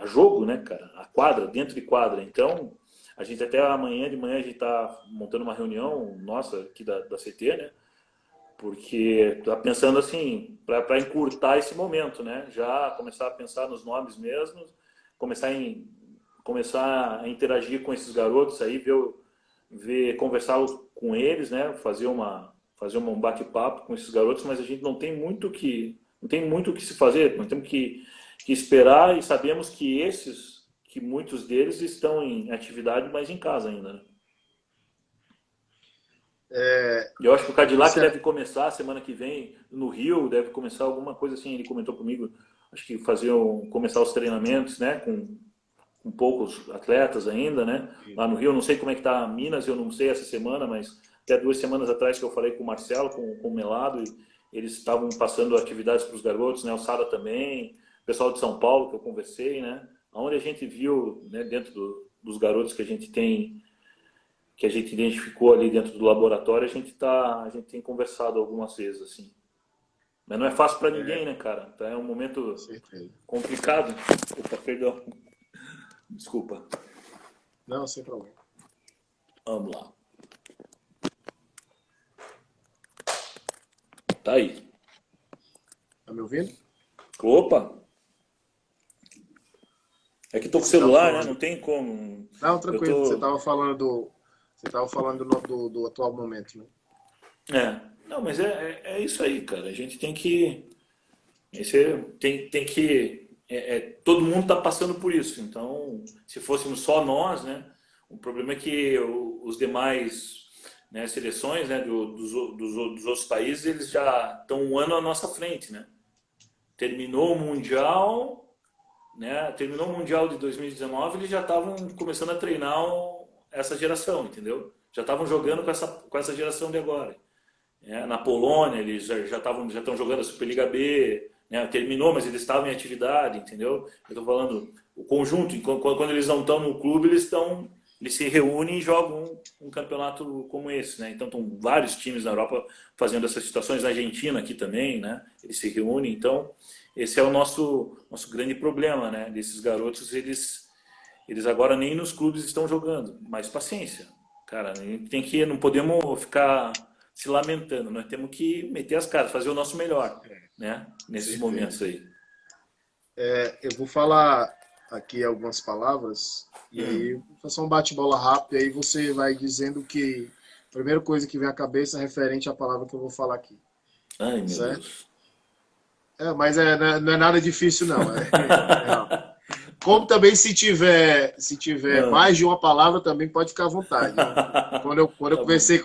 [SPEAKER 2] jogo, né, cara? A quadra, dentro de quadra. Então a gente até amanhã de manhã a gente está montando uma reunião nossa aqui da CT, né? Porque tá pensando assim, para encurtar esse momento, né? Já começar a pensar nos nomes mesmos, começar a interagir com esses garotos aí, conversar com eles, né? Fazer um bate-papo com esses garotos, mas a gente não tem muito o que se fazer, nós temos que esperar e sabemos que muitos deles estão em atividade, mas em casa ainda, né? Eu acho que o Cadillac deve começar semana que vem no Rio, deve começar alguma coisa assim. Ele comentou comigo, acho que começar os treinamentos, né, com poucos atletas ainda, né, lá no Rio. Não sei como é que tá Minas, eu não sei essa semana, mas até 2 semanas atrás que eu falei com o Marcelo, com o Melado, e eles estavam passando atividades para os garotos, né, o Sara também, o pessoal de São Paulo que eu conversei, né, onde a gente viu, né, dentro dos garotos que a gente identificou ali dentro do laboratório, a gente tem conversado algumas vezes, assim. Mas não é fácil para ninguém, né, cara? Então é um momento complicado. Opa, perdão. Desculpa.
[SPEAKER 1] Não, sem problema.
[SPEAKER 2] Vamos lá. Tá aí.
[SPEAKER 1] Tá me ouvindo?
[SPEAKER 2] Opa! É que tô com o
[SPEAKER 1] Você tava
[SPEAKER 2] celular, né?
[SPEAKER 1] falando.
[SPEAKER 2] Não tem como.
[SPEAKER 1] Não,
[SPEAKER 2] Eu
[SPEAKER 1] tranquilo. Você
[SPEAKER 2] tô.
[SPEAKER 1] tava falando do atual momento, né?
[SPEAKER 2] É. Não, mas é isso aí, cara. A gente tem que. Esse tem que. Todo mundo está passando por isso. Então, se fôssemos só nós, né? O problema é que os demais, né, seleções, né, dos outros países, eles já estão um ano à nossa frente, né? Terminou o Mundial, né? Terminou o Mundial de 2019, eles já estavam começando a treinar essa geração, entendeu? Já estavam jogando com essa geração de agora. Na Polônia, eles já estão jogando a Superliga B, né? Terminou, mas eles estavam em atividade, entendeu? Eu estou falando o conjunto, quando eles não estão no clube, eles se reúnem e jogam um campeonato como esse, né? Então estão vários times na Europa fazendo essas situações, na Argentina aqui também, né? Eles se reúnem, então esse é o nosso grande problema, né? Desses garotos, eles agora nem nos clubes estão jogando, mas paciência, cara, a gente não podemos ficar se lamentando, nós temos que meter as caras, fazer o nosso melhor, né? Nesses momentos
[SPEAKER 1] Perfeito.
[SPEAKER 2] aí.
[SPEAKER 1] Eu vou falar aqui algumas palavras e aí vou fazer um bate-bola rápido e aí você vai dizendo que a primeira coisa que vem à cabeça é referente à palavra que eu vou falar aqui,
[SPEAKER 2] Ai, meu
[SPEAKER 1] certo?
[SPEAKER 2] Deus.
[SPEAKER 1] Mas não é nada difícil não. Não. Como também se tiver
[SPEAKER 2] Ah,
[SPEAKER 1] mais de uma palavra também pode ficar à vontade. Quando eu
[SPEAKER 2] tá bom.
[SPEAKER 1] conversei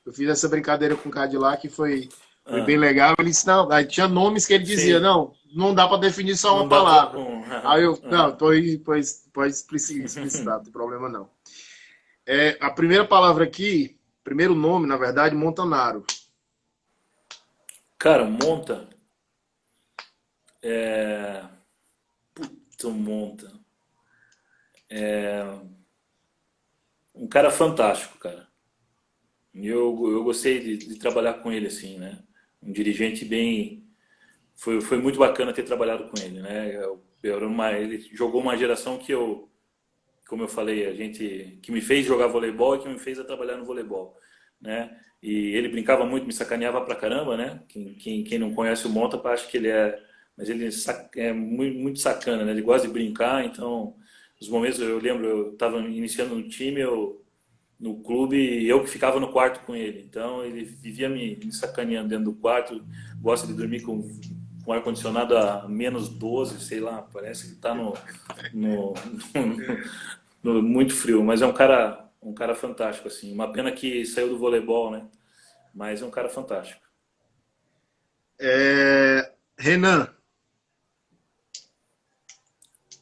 [SPEAKER 1] eu fiz essa brincadeira com o Cadillac que foi bem
[SPEAKER 2] Ah,
[SPEAKER 1] legal. Ele disse, não, aí tinha nomes que ele dizia,
[SPEAKER 2] sim,
[SPEAKER 1] não dá para definir só
[SPEAKER 2] não
[SPEAKER 1] uma
[SPEAKER 2] dá pra.
[SPEAKER 1] palavra. Aí eu, não, pode explicitar, não tem problema não. A primeira palavra aqui, primeiro nome, na verdade, Montanaro.
[SPEAKER 2] Cara, monta. É... Tu monta. Um cara fantástico, cara. Eu gostei de trabalhar com ele, assim, né? Um dirigente bem. Foi muito bacana ter trabalhado com ele, né? Ele jogou uma geração como eu falei, que me fez jogar voleibol e que me fez a trabalhar no voleibol, né? E ele brincava muito, me sacaneava pra caramba, né? Quem não conhece o Monta acha que ele mas ele é muito, muito sacana, né? Ele gosta de brincar, então os momentos eu lembro, eu estava iniciando no time, no clube, eu que ficava no quarto com ele. Então ele vivia me sacaneando dentro do quarto, gosta de dormir com ar-condicionado a -12, sei lá, parece que está no, muito frio, mas é um cara fantástico, assim. Uma pena que saiu do voleibol, né? Mas é um cara fantástico.
[SPEAKER 1] Renan.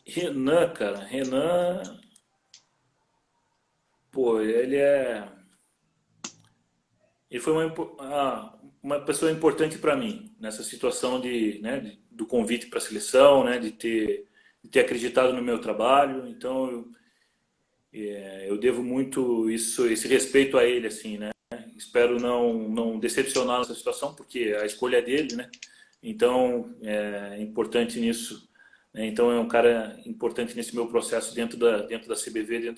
[SPEAKER 2] Renan, cara, Renan, pô, ele foi uma pessoa importante para mim nessa situação do convite para a seleção, né, de ter acreditado no meu trabalho. Então eu devo muito esse respeito a ele, assim, né? Espero não decepcionar nessa situação, porque a escolha é dele, né? Então é importante nisso. Né? Então é um cara importante nesse meu processo dentro da CBV,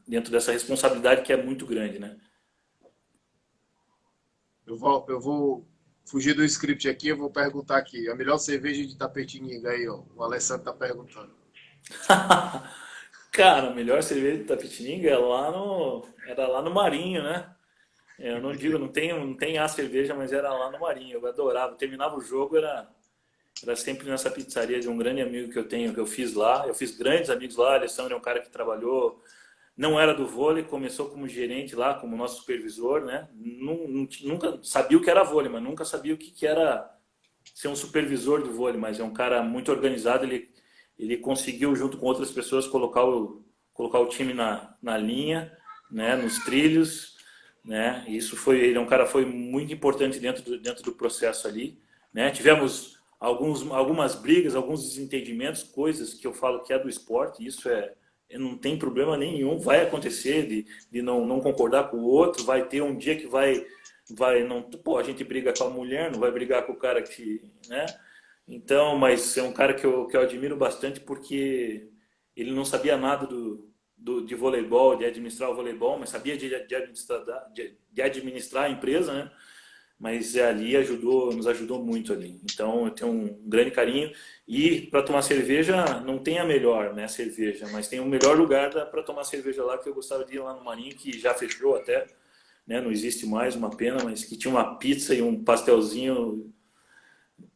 [SPEAKER 2] dentro dessa responsabilidade que é muito grande, né?
[SPEAKER 1] Eu vou fugir do script aqui, eu vou perguntar aqui. A melhor cerveja de Tapetininga aí, ó. O Alessandro tá perguntando.
[SPEAKER 2] Cara, a melhor cerveja de Tapetininga era lá no Marinho, né? Eu não digo, não tem a cerveja, mas era lá no Marinho. Eu adorava. Terminava o jogo, era sempre nessa pizzaria de um grande amigo que eu tenho, que eu fiz lá. Eu fiz grandes amigos lá. Alessandro é um cara que trabalhou, não era do vôlei, começou como gerente lá, como nosso supervisor, né? Nunca sabia o que era vôlei, mas nunca sabia o que era ser um supervisor do vôlei, mas é um cara muito organizado. Ele conseguiu, junto com outras pessoas, colocar o time na linha, né? Nos trilhos, né? Ele é um cara foi muito importante dentro do processo ali, né? Tivemos algumas brigas, alguns desentendimentos, coisas que eu falo que é do esporte, não tem problema nenhum, vai acontecer de não concordar com o outro, vai ter um dia que não, pô, a gente briga com a mulher, não vai brigar com o cara que, né? Então, mas é um cara que eu admiro bastante porque ele não sabia nada de voleibol, de administrar o voleibol, mas sabia de administrar a empresa, né? mas ali nos ajudou muito ali. Então eu tenho um grande carinho. E para tomar cerveja, não tem a melhor, né, cerveja, mas tem o melhor lugar para tomar cerveja lá, que eu gostava de ir lá no Marinho, que já fechou até, né, não existe mais, uma pena, mas que tinha uma pizza e um pastelzinho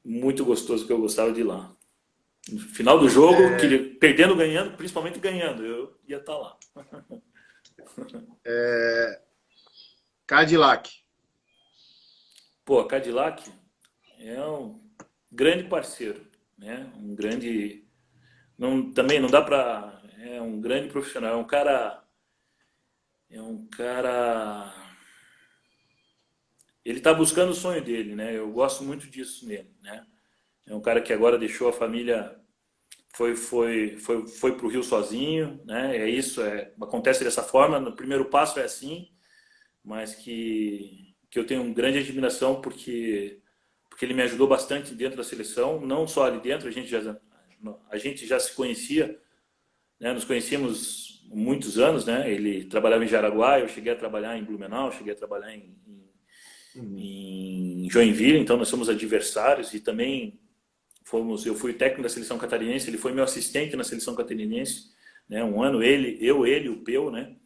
[SPEAKER 2] muito gostoso que eu gostava de ir lá. No final do jogo, perdendo, ganhando, principalmente ganhando, eu ia estar lá.
[SPEAKER 1] Cadillac.
[SPEAKER 2] Pô, a Cadillac é um grande parceiro, né? Um grande, não, também não dá para, é um grande profissional, é um cara, ele está buscando o sonho dele, né? Eu gosto muito disso nele, né? É um cara que agora deixou a família, foi para o Rio sozinho, né? É isso, acontece dessa forma. No primeiro passo é assim, mas que eu tenho uma grande admiração porque ele me ajudou bastante dentro da seleção, não só ali dentro, a gente já se conhecia, né? Nos conhecíamos muitos anos, né? Ele trabalhava em Jaraguá, eu cheguei a trabalhar em Blumenau, cheguei a trabalhar em Joinville, então nós somos adversários e também eu fui técnico da seleção catarinense, ele foi meu assistente na seleção catarinense, né? Um ano ele, o Peu, né?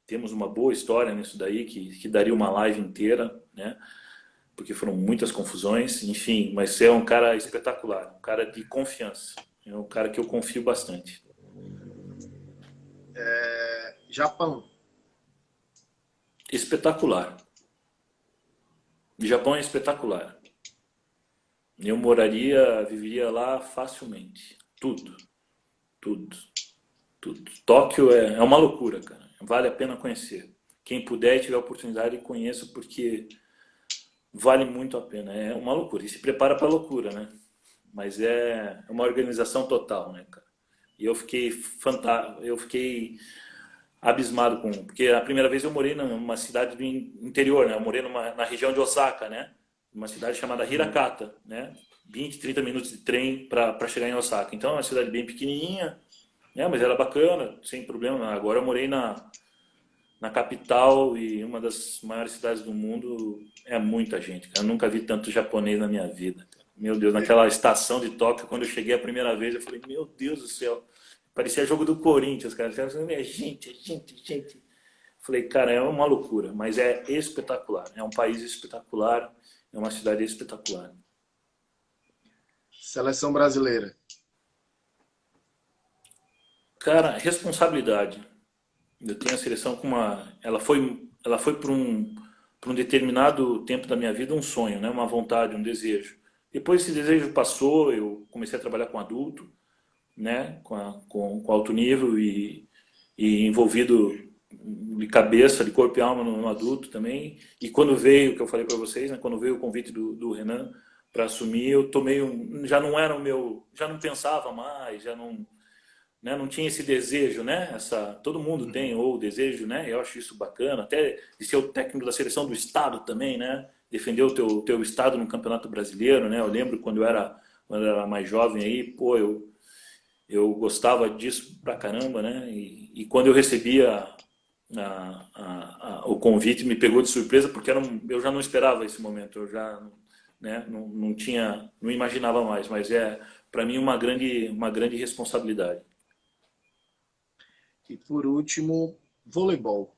[SPEAKER 2] Temos uma boa história nisso daí que daria uma live inteira, né? Porque foram muitas confusões, enfim, mas é um cara espetacular, um cara de confiança, é um cara que eu confio bastante.
[SPEAKER 1] Japão.
[SPEAKER 2] Espetacular. O Japão é espetacular. Eu moraria, viveria lá facilmente. Tudo, tudo, tudo. Tóquio é uma loucura, cara. Vale a pena conhecer. Quem puder e tiver a oportunidade, conheça, porque vale muito a pena. É uma loucura. E se prepara para a loucura, né? Mas é uma organização total, né, cara? E eu fiquei abismado porque a primeira vez eu morei numa cidade do interior, né? Eu morei na região de Osaka, né? Uma cidade chamada Hirakata, né? 20, 30 minutos de trem para chegar em Osaka. Então é uma cidade bem pequenininha, né? Mas era bacana, sem problema. Agora eu morei na capital e uma das maiores cidades do mundo, é muita gente, cara. Eu nunca vi tanto japonês na minha vida, cara. Meu Deus, naquela estação de Tóquio, quando eu cheguei a primeira vez, eu falei, meu Deus do céu. Parecia jogo do Corinthians, cara. É gente, é gente, é gente. Falei, cara, é uma loucura, mas é espetacular. É um país espetacular, é uma cidade espetacular.
[SPEAKER 1] Seleção brasileira.
[SPEAKER 2] Cara, responsabilidade. Eu tenho a seleção com ela foi por um determinado tempo da minha vida um sonho, né? Uma vontade, um desejo. Depois esse desejo passou, eu comecei a trabalhar com adulto, né? Com alto nível e envolvido de cabeça, de corpo e alma no adulto também. E quando veio, o que eu falei para vocês, né? Quando veio o convite do Renan para assumir, eu tomei já não era o meu, já não pensava mais, já não, né, não tinha esse desejo, né? Todo mundo tem ou desejo, né? Eu acho isso bacana, até de ser o técnico da seleção do estado também, né? Defender o teu estado no Campeonato Brasileiro, né? Eu lembro quando eu era mais jovem aí, pô, eu gostava disso pra caramba, né? E quando eu recebia o convite, me pegou de surpresa porque eu já não esperava esse momento, eu já, né? Não tinha, não imaginava mais, mas é para mim uma grande responsabilidade.
[SPEAKER 1] E por último, voleibol.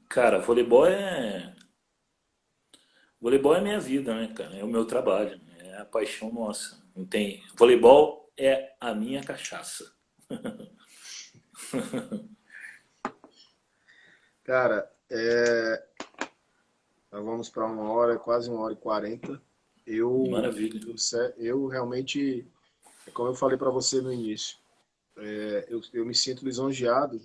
[SPEAKER 2] Cara, voleibol é minha vida, né, cara? É o meu trabalho, é a paixão nossa. Não tem, voleibol é a minha cachaça.
[SPEAKER 1] Cara, nós vamos para uma hora, quase 1 hora e 40. Eu,
[SPEAKER 2] Maravilha.
[SPEAKER 1] eu realmente, como eu falei para você no início, eu me sinto lisonjeado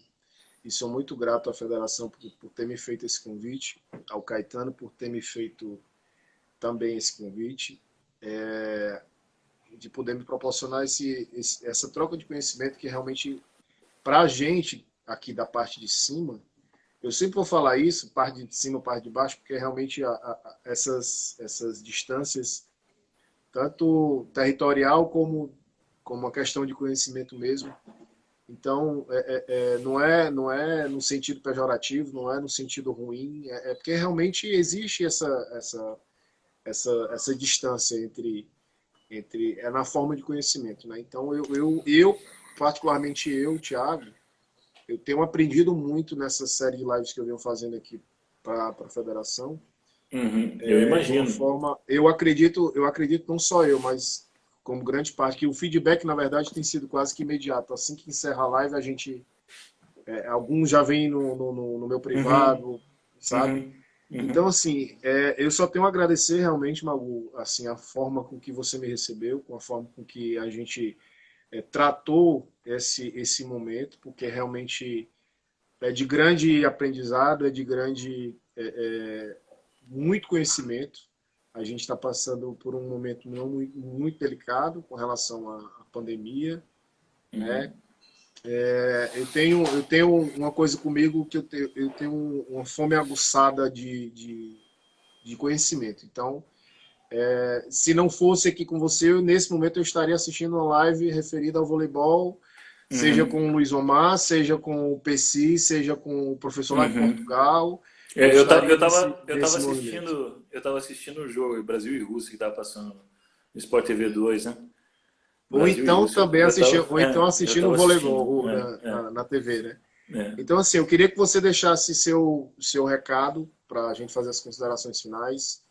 [SPEAKER 1] e sou muito grato à federação por ter me feito esse convite, ao Caetano por ter me feito também esse convite, de poder me proporcionar essa troca de conhecimento que realmente, para a gente aqui da parte de cima, eu sempre vou falar isso, parte de cima, parte de baixo, porque realmente essas distâncias, tanto territorial como a questão de conhecimento mesmo, Então, não é no sentido pejorativo, não é no sentido ruim, é porque realmente existe essa distância é na forma de conhecimento, né? Então, particularmente eu, Thiago, eu tenho aprendido muito nessa série de lives que eu venho fazendo aqui para a federação,
[SPEAKER 2] Uhum, eu
[SPEAKER 1] de uma
[SPEAKER 2] imagino.
[SPEAKER 1] forma, eu acredito não só eu, mas como grande parte, que o feedback, na verdade, tem sido quase que imediato. Assim que encerra a live, a gente, alguns já vêm no meu
[SPEAKER 2] Uhum,
[SPEAKER 1] privado, sabe?
[SPEAKER 2] uhum,
[SPEAKER 1] Então,
[SPEAKER 2] uhum.
[SPEAKER 1] assim, eu só tenho a agradecer realmente, Magu, assim, a forma com que você me recebeu, com a forma com que a gente tratou esse momento, porque realmente é de grande aprendizado, é de grande, muito conhecimento. A gente está passando por um momento não muito delicado com relação à pandemia, né?
[SPEAKER 2] Uhum.
[SPEAKER 1] Eu tenho uma coisa comigo que eu tenho uma fome aguçada de conhecimento. Então, se não fosse aqui com você, nesse momento eu estaria assistindo uma live referida ao voleibol, seja
[SPEAKER 2] Uhum,
[SPEAKER 1] com o Luiz Omar, seja com o PC, seja com o professor lá de
[SPEAKER 2] uhum.
[SPEAKER 1] Portugal. Eu
[SPEAKER 2] É,
[SPEAKER 1] estaria nesse movimento.
[SPEAKER 2] eu tava assistindo o jogo Brasil e Rússia que tava passando no Sport TV 2, né?
[SPEAKER 1] Ou
[SPEAKER 2] Brasil e
[SPEAKER 1] então
[SPEAKER 2] Rússia.
[SPEAKER 1] também assistir, ou então
[SPEAKER 2] Eu
[SPEAKER 1] assistindo o
[SPEAKER 2] tava assistindo.
[SPEAKER 1] voleibol na TV, né?
[SPEAKER 2] É.
[SPEAKER 1] Então, assim, eu queria que você deixasse seu recado para a gente fazer as considerações finais.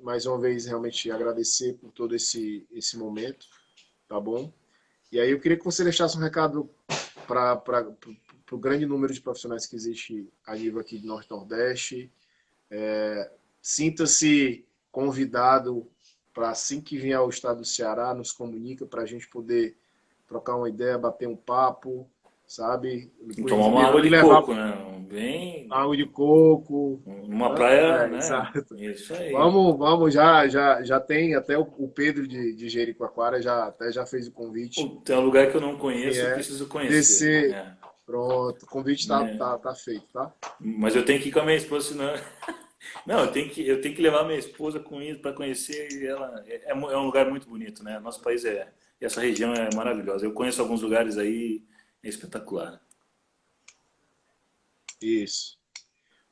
[SPEAKER 1] Mais uma vez, realmente agradecer por todo esse momento, tá bom? E aí eu queria que você deixasse um recado para o grande número de profissionais que existe a nível aqui de Norte-Nordeste. Sinta-se convidado para, assim que vier ao estado do Ceará, nos comunica para a gente poder trocar uma ideia, bater um papo, sabe?
[SPEAKER 2] E tomar uma água
[SPEAKER 1] E
[SPEAKER 2] de
[SPEAKER 1] levar
[SPEAKER 2] coco, né? Bem.
[SPEAKER 1] água de coco,
[SPEAKER 2] Numa
[SPEAKER 1] né?
[SPEAKER 2] praia, né?
[SPEAKER 1] Exato.
[SPEAKER 2] Isso aí.
[SPEAKER 1] Vamos, já tem até o Pedro de Jericoacoara até já fez o convite.
[SPEAKER 2] Pô, tem um lugar que eu não
[SPEAKER 1] Quem
[SPEAKER 2] conheço, eu
[SPEAKER 1] vier
[SPEAKER 2] preciso conhecer.
[SPEAKER 1] descer,
[SPEAKER 2] Né?
[SPEAKER 1] pronto, o convite
[SPEAKER 2] Né?
[SPEAKER 1] tá feito, tá?
[SPEAKER 2] Mas eu tenho que ir com a minha esposa, senão. Não, eu tenho que levar minha esposa com isso para conhecer. E ela é um lugar muito bonito, né? Nosso país essa região é maravilhosa. Eu conheço alguns lugares aí, é espetacular.
[SPEAKER 1] Isso.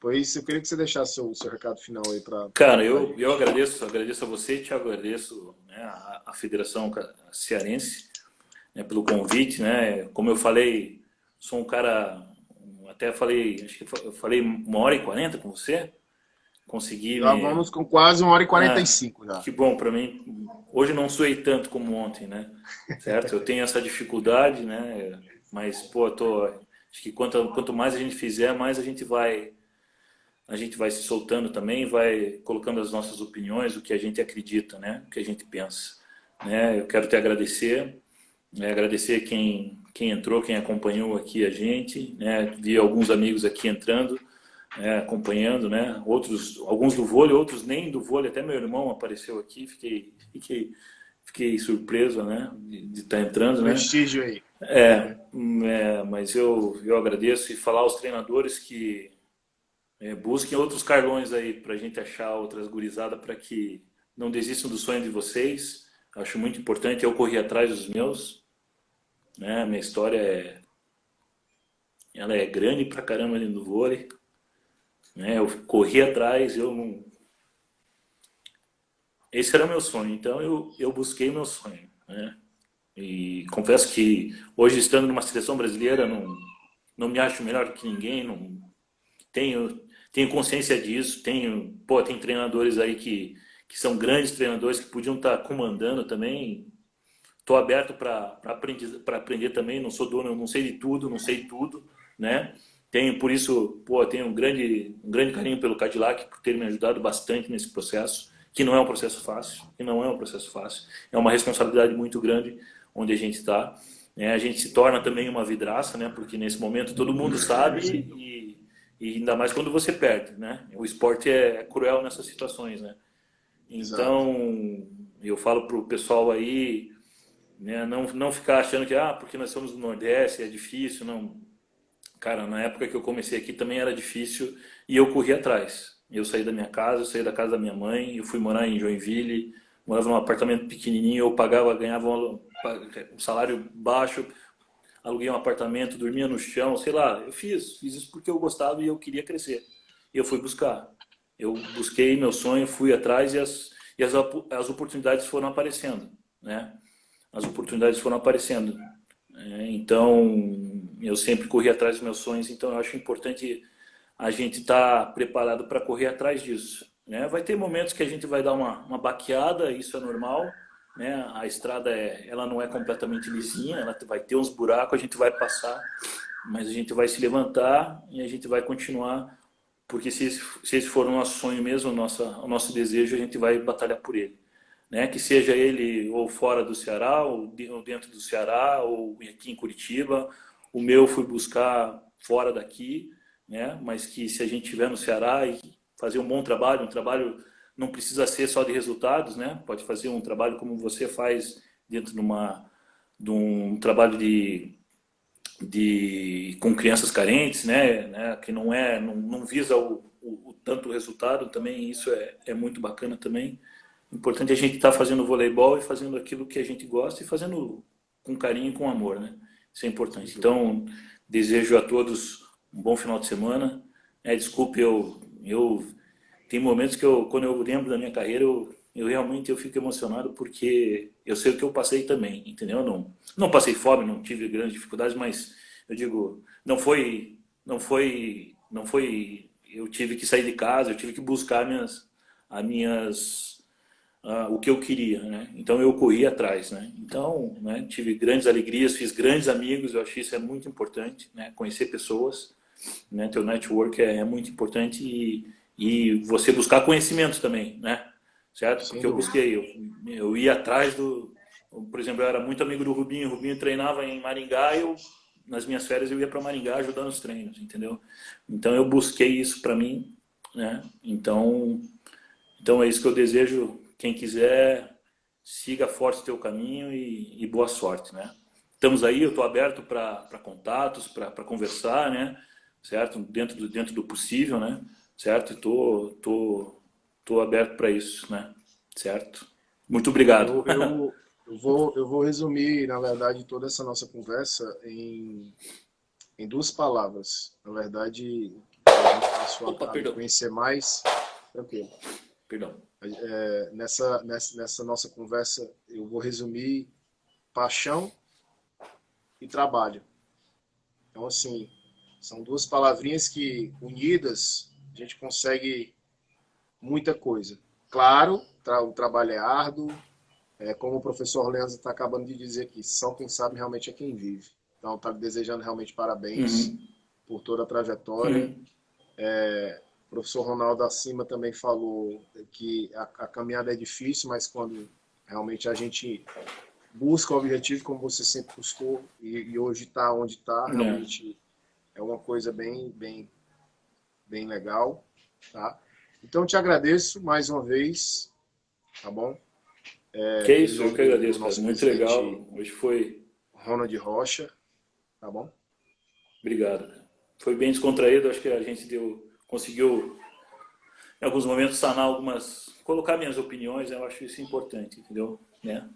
[SPEAKER 1] Pois eu queria que você deixasse seu recado final aí
[SPEAKER 2] Cara,
[SPEAKER 1] pra
[SPEAKER 2] eu
[SPEAKER 1] gente.
[SPEAKER 2] agradeço a você, Thiago, agradeço, né, a Federação Cearense, né, pelo convite, né? Como eu falei, sou um cara, até falei, acho que eu falei 1h40 com você, consegui
[SPEAKER 1] Já
[SPEAKER 2] me.
[SPEAKER 1] vamos com quase 1h45
[SPEAKER 2] Ah,
[SPEAKER 1] já.
[SPEAKER 2] que bom para mim. Hoje não suei tanto como ontem, né? Certo? Eu tenho essa dificuldade, né? Mas, pô, acho que quanto mais a gente fizer, mais a gente vai se soltando também, vai colocando as nossas opiniões, o que a gente acredita, né? O que a gente pensa. Né? Eu quero te agradecer, né? Agradecer quem entrou, quem acompanhou aqui a gente, né? Vi alguns amigos aqui entrando, né? Acompanhando, né? Outros, alguns do vôlei, outros nem do vôlei, até meu irmão apareceu aqui, fiquei surpreso, né? De estar entrando, né?
[SPEAKER 1] Prestígio aí.
[SPEAKER 2] Mas eu agradeço e falar aos treinadores que busquem outros Carlões aí para a gente achar outras gurizadas para que não desistam do sonho de vocês. Acho muito importante. Eu corri atrás dos meus, né? Minha história ela é grande pra caramba dentro do vôlei, né? Eu corri atrás, eu não. Esse era meu sonho, então eu busquei meu sonho, né? E confesso que hoje estando numa seleção brasileira não me acho melhor que ninguém, não tenho, tenho consciência disso, tem treinadores aí que são grandes treinadores que podiam estar comandando também. Estou aberto para aprender também, não sou dono, não sei de tudo, não sei tudo, né? Tenho, por isso, tenho um grande carinho pelo Cadillac, por ter me ajudado bastante nesse processo, que não é um processo fácil, é uma responsabilidade muito grande onde a gente está. Né? A gente se torna também uma vidraça, né? Porque nesse momento todo mundo sabe e ainda mais quando você perde, né? O esporte é cruel nessas situações, né?
[SPEAKER 1] Exato.
[SPEAKER 2] Então, eu falo pro pessoal aí, né, não ficar achando que, porque nós somos do Nordeste, é difícil, não. Cara, na época que eu comecei aqui também era difícil e eu corri atrás. Eu saí da minha casa, eu saí da casa da minha mãe, eu fui morar em Joinville, morava num apartamento pequenininho, eu pagava, ganhava um salário baixo, aluguei um apartamento, dormia no chão, sei lá. Eu fiz isso porque eu gostava e eu queria crescer. E eu fui buscar. Eu busquei meu sonho, fui atrás as oportunidades foram aparecendo, né? As oportunidades foram aparecendo. Então, eu sempre corri atrás dos meus sonhos, então eu acho importante a gente estar preparado para correr atrás disso, né? Vai ter momentos que a gente vai dar uma baqueada, isso é normal, né? A estrada ela não é completamente lisinha, ela vai ter uns buracos, a gente vai passar, mas a gente vai se levantar e a gente vai continuar, porque se esse for o nosso sonho mesmo, o nosso desejo, a gente vai batalhar por ele, né? Que seja ele ou fora do Ceará, ou dentro do Ceará, ou aqui em Curitiba. O meu fui buscar fora daqui, né? Mas que se a gente estiver no Ceará e fazer um bom trabalho, um trabalho não precisa ser só de resultados, né? Pode fazer um trabalho como você faz dentro de um trabalho com crianças carentes, né? Que não visa o tanto resultado, também isso é muito bacana também. O importante é a gente estar fazendo voleibol e fazendo aquilo que a gente gosta e fazendo com carinho e com amor, né? Isso é importante. Então, desejo a todos um bom final de semana. Desculpe, eu tem momentos que quando eu lembro da minha carreira, eu realmente eu fico emocionado porque eu sei o que eu passei também, entendeu? Não passei fome, não tive grandes dificuldades, mas eu digo, não foi. Eu tive que sair de casa, eu tive que buscar as minhas o que eu queria, né? Então eu corri atrás, né? Então, né, tive grandes alegrias, fiz grandes amigos, eu acho que isso é muito importante, né? Conhecer pessoas, né? Teu network é muito importante e você buscar conhecimento também, né? Certo?
[SPEAKER 1] Sem
[SPEAKER 2] Porque eu
[SPEAKER 1] dúvida.
[SPEAKER 2] busquei, eu ia atrás por exemplo, eu era muito amigo do Rubinho, o Rubinho treinava em Maringá, nas minhas férias eu ia para Maringá ajudando os treinos, entendeu? Então eu busquei isso para mim, né? Então é isso que eu desejo. Quem quiser, siga forte o teu caminho e boa sorte, né? Estamos aí, eu estou aberto para contatos, para conversar, né? Certo? Dentro do possível, né? Certo? Tô aberto para isso, né? Certo? Muito obrigado.
[SPEAKER 1] Eu vou resumir, na verdade, toda essa nossa conversa em duas palavras. Na verdade, a gente passou
[SPEAKER 2] Opa,
[SPEAKER 1] a me
[SPEAKER 2] perdão.
[SPEAKER 1] conhecer mais. Tranquilo.
[SPEAKER 2] Perdão.
[SPEAKER 1] Nessa nossa conversa, eu vou resumir paixão e trabalho. Então, assim, são duas palavrinhas que, unidas, a gente consegue muita coisa. Claro, o trabalho é árduo, como o professor Leandro está acabando de dizer aqui, só quem sabe realmente é quem vive. Então, está lhe desejando realmente parabéns
[SPEAKER 2] Uhum.
[SPEAKER 1] por toda a trajetória.
[SPEAKER 2] Uhum.
[SPEAKER 1] O professor Ronaldo acima também falou que a caminhada é difícil, mas quando realmente a gente busca o objetivo, como você sempre buscou, e hoje está onde está,
[SPEAKER 2] É.
[SPEAKER 1] realmente é uma coisa bem legal, tá? Então, te agradeço mais uma vez, tá bom?
[SPEAKER 2] Que
[SPEAKER 1] Em
[SPEAKER 2] isso, eu
[SPEAKER 1] nome
[SPEAKER 2] que
[SPEAKER 1] do
[SPEAKER 2] agradeço, cara.
[SPEAKER 1] nosso
[SPEAKER 2] Muito
[SPEAKER 1] presidente
[SPEAKER 2] legal. Hoje foi.
[SPEAKER 1] Ronald Rocha, tá bom?
[SPEAKER 2] Obrigado, cara. Foi bem descontraído, acho que a gente conseguiu em alguns momentos sanar colocar minhas opiniões, eu acho isso importante, entendeu? Né?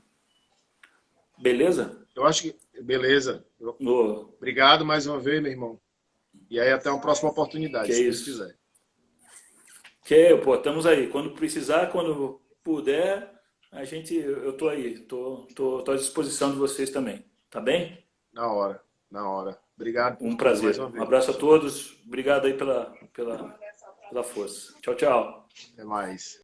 [SPEAKER 2] Beleza?
[SPEAKER 1] Eu acho que, beleza.
[SPEAKER 2] No,
[SPEAKER 1] Obrigado mais uma vez, meu irmão. E aí até uma próxima
[SPEAKER 2] que
[SPEAKER 1] oportunidade,
[SPEAKER 2] é
[SPEAKER 1] se Deus
[SPEAKER 2] isso.
[SPEAKER 1] quiser.
[SPEAKER 2] Pô, estamos aí. Quando precisar, quando puder, eu tô aí. Tô à disposição de vocês também. Tá bem?
[SPEAKER 1] Na hora, na hora. Obrigado por
[SPEAKER 2] Um
[SPEAKER 1] tudo mais
[SPEAKER 2] prazer.
[SPEAKER 1] uma
[SPEAKER 2] Um
[SPEAKER 1] vez,
[SPEAKER 2] abraço a
[SPEAKER 1] professor.
[SPEAKER 2] todos. Obrigado aí pela força. Tchau, tchau.
[SPEAKER 1] Até mais.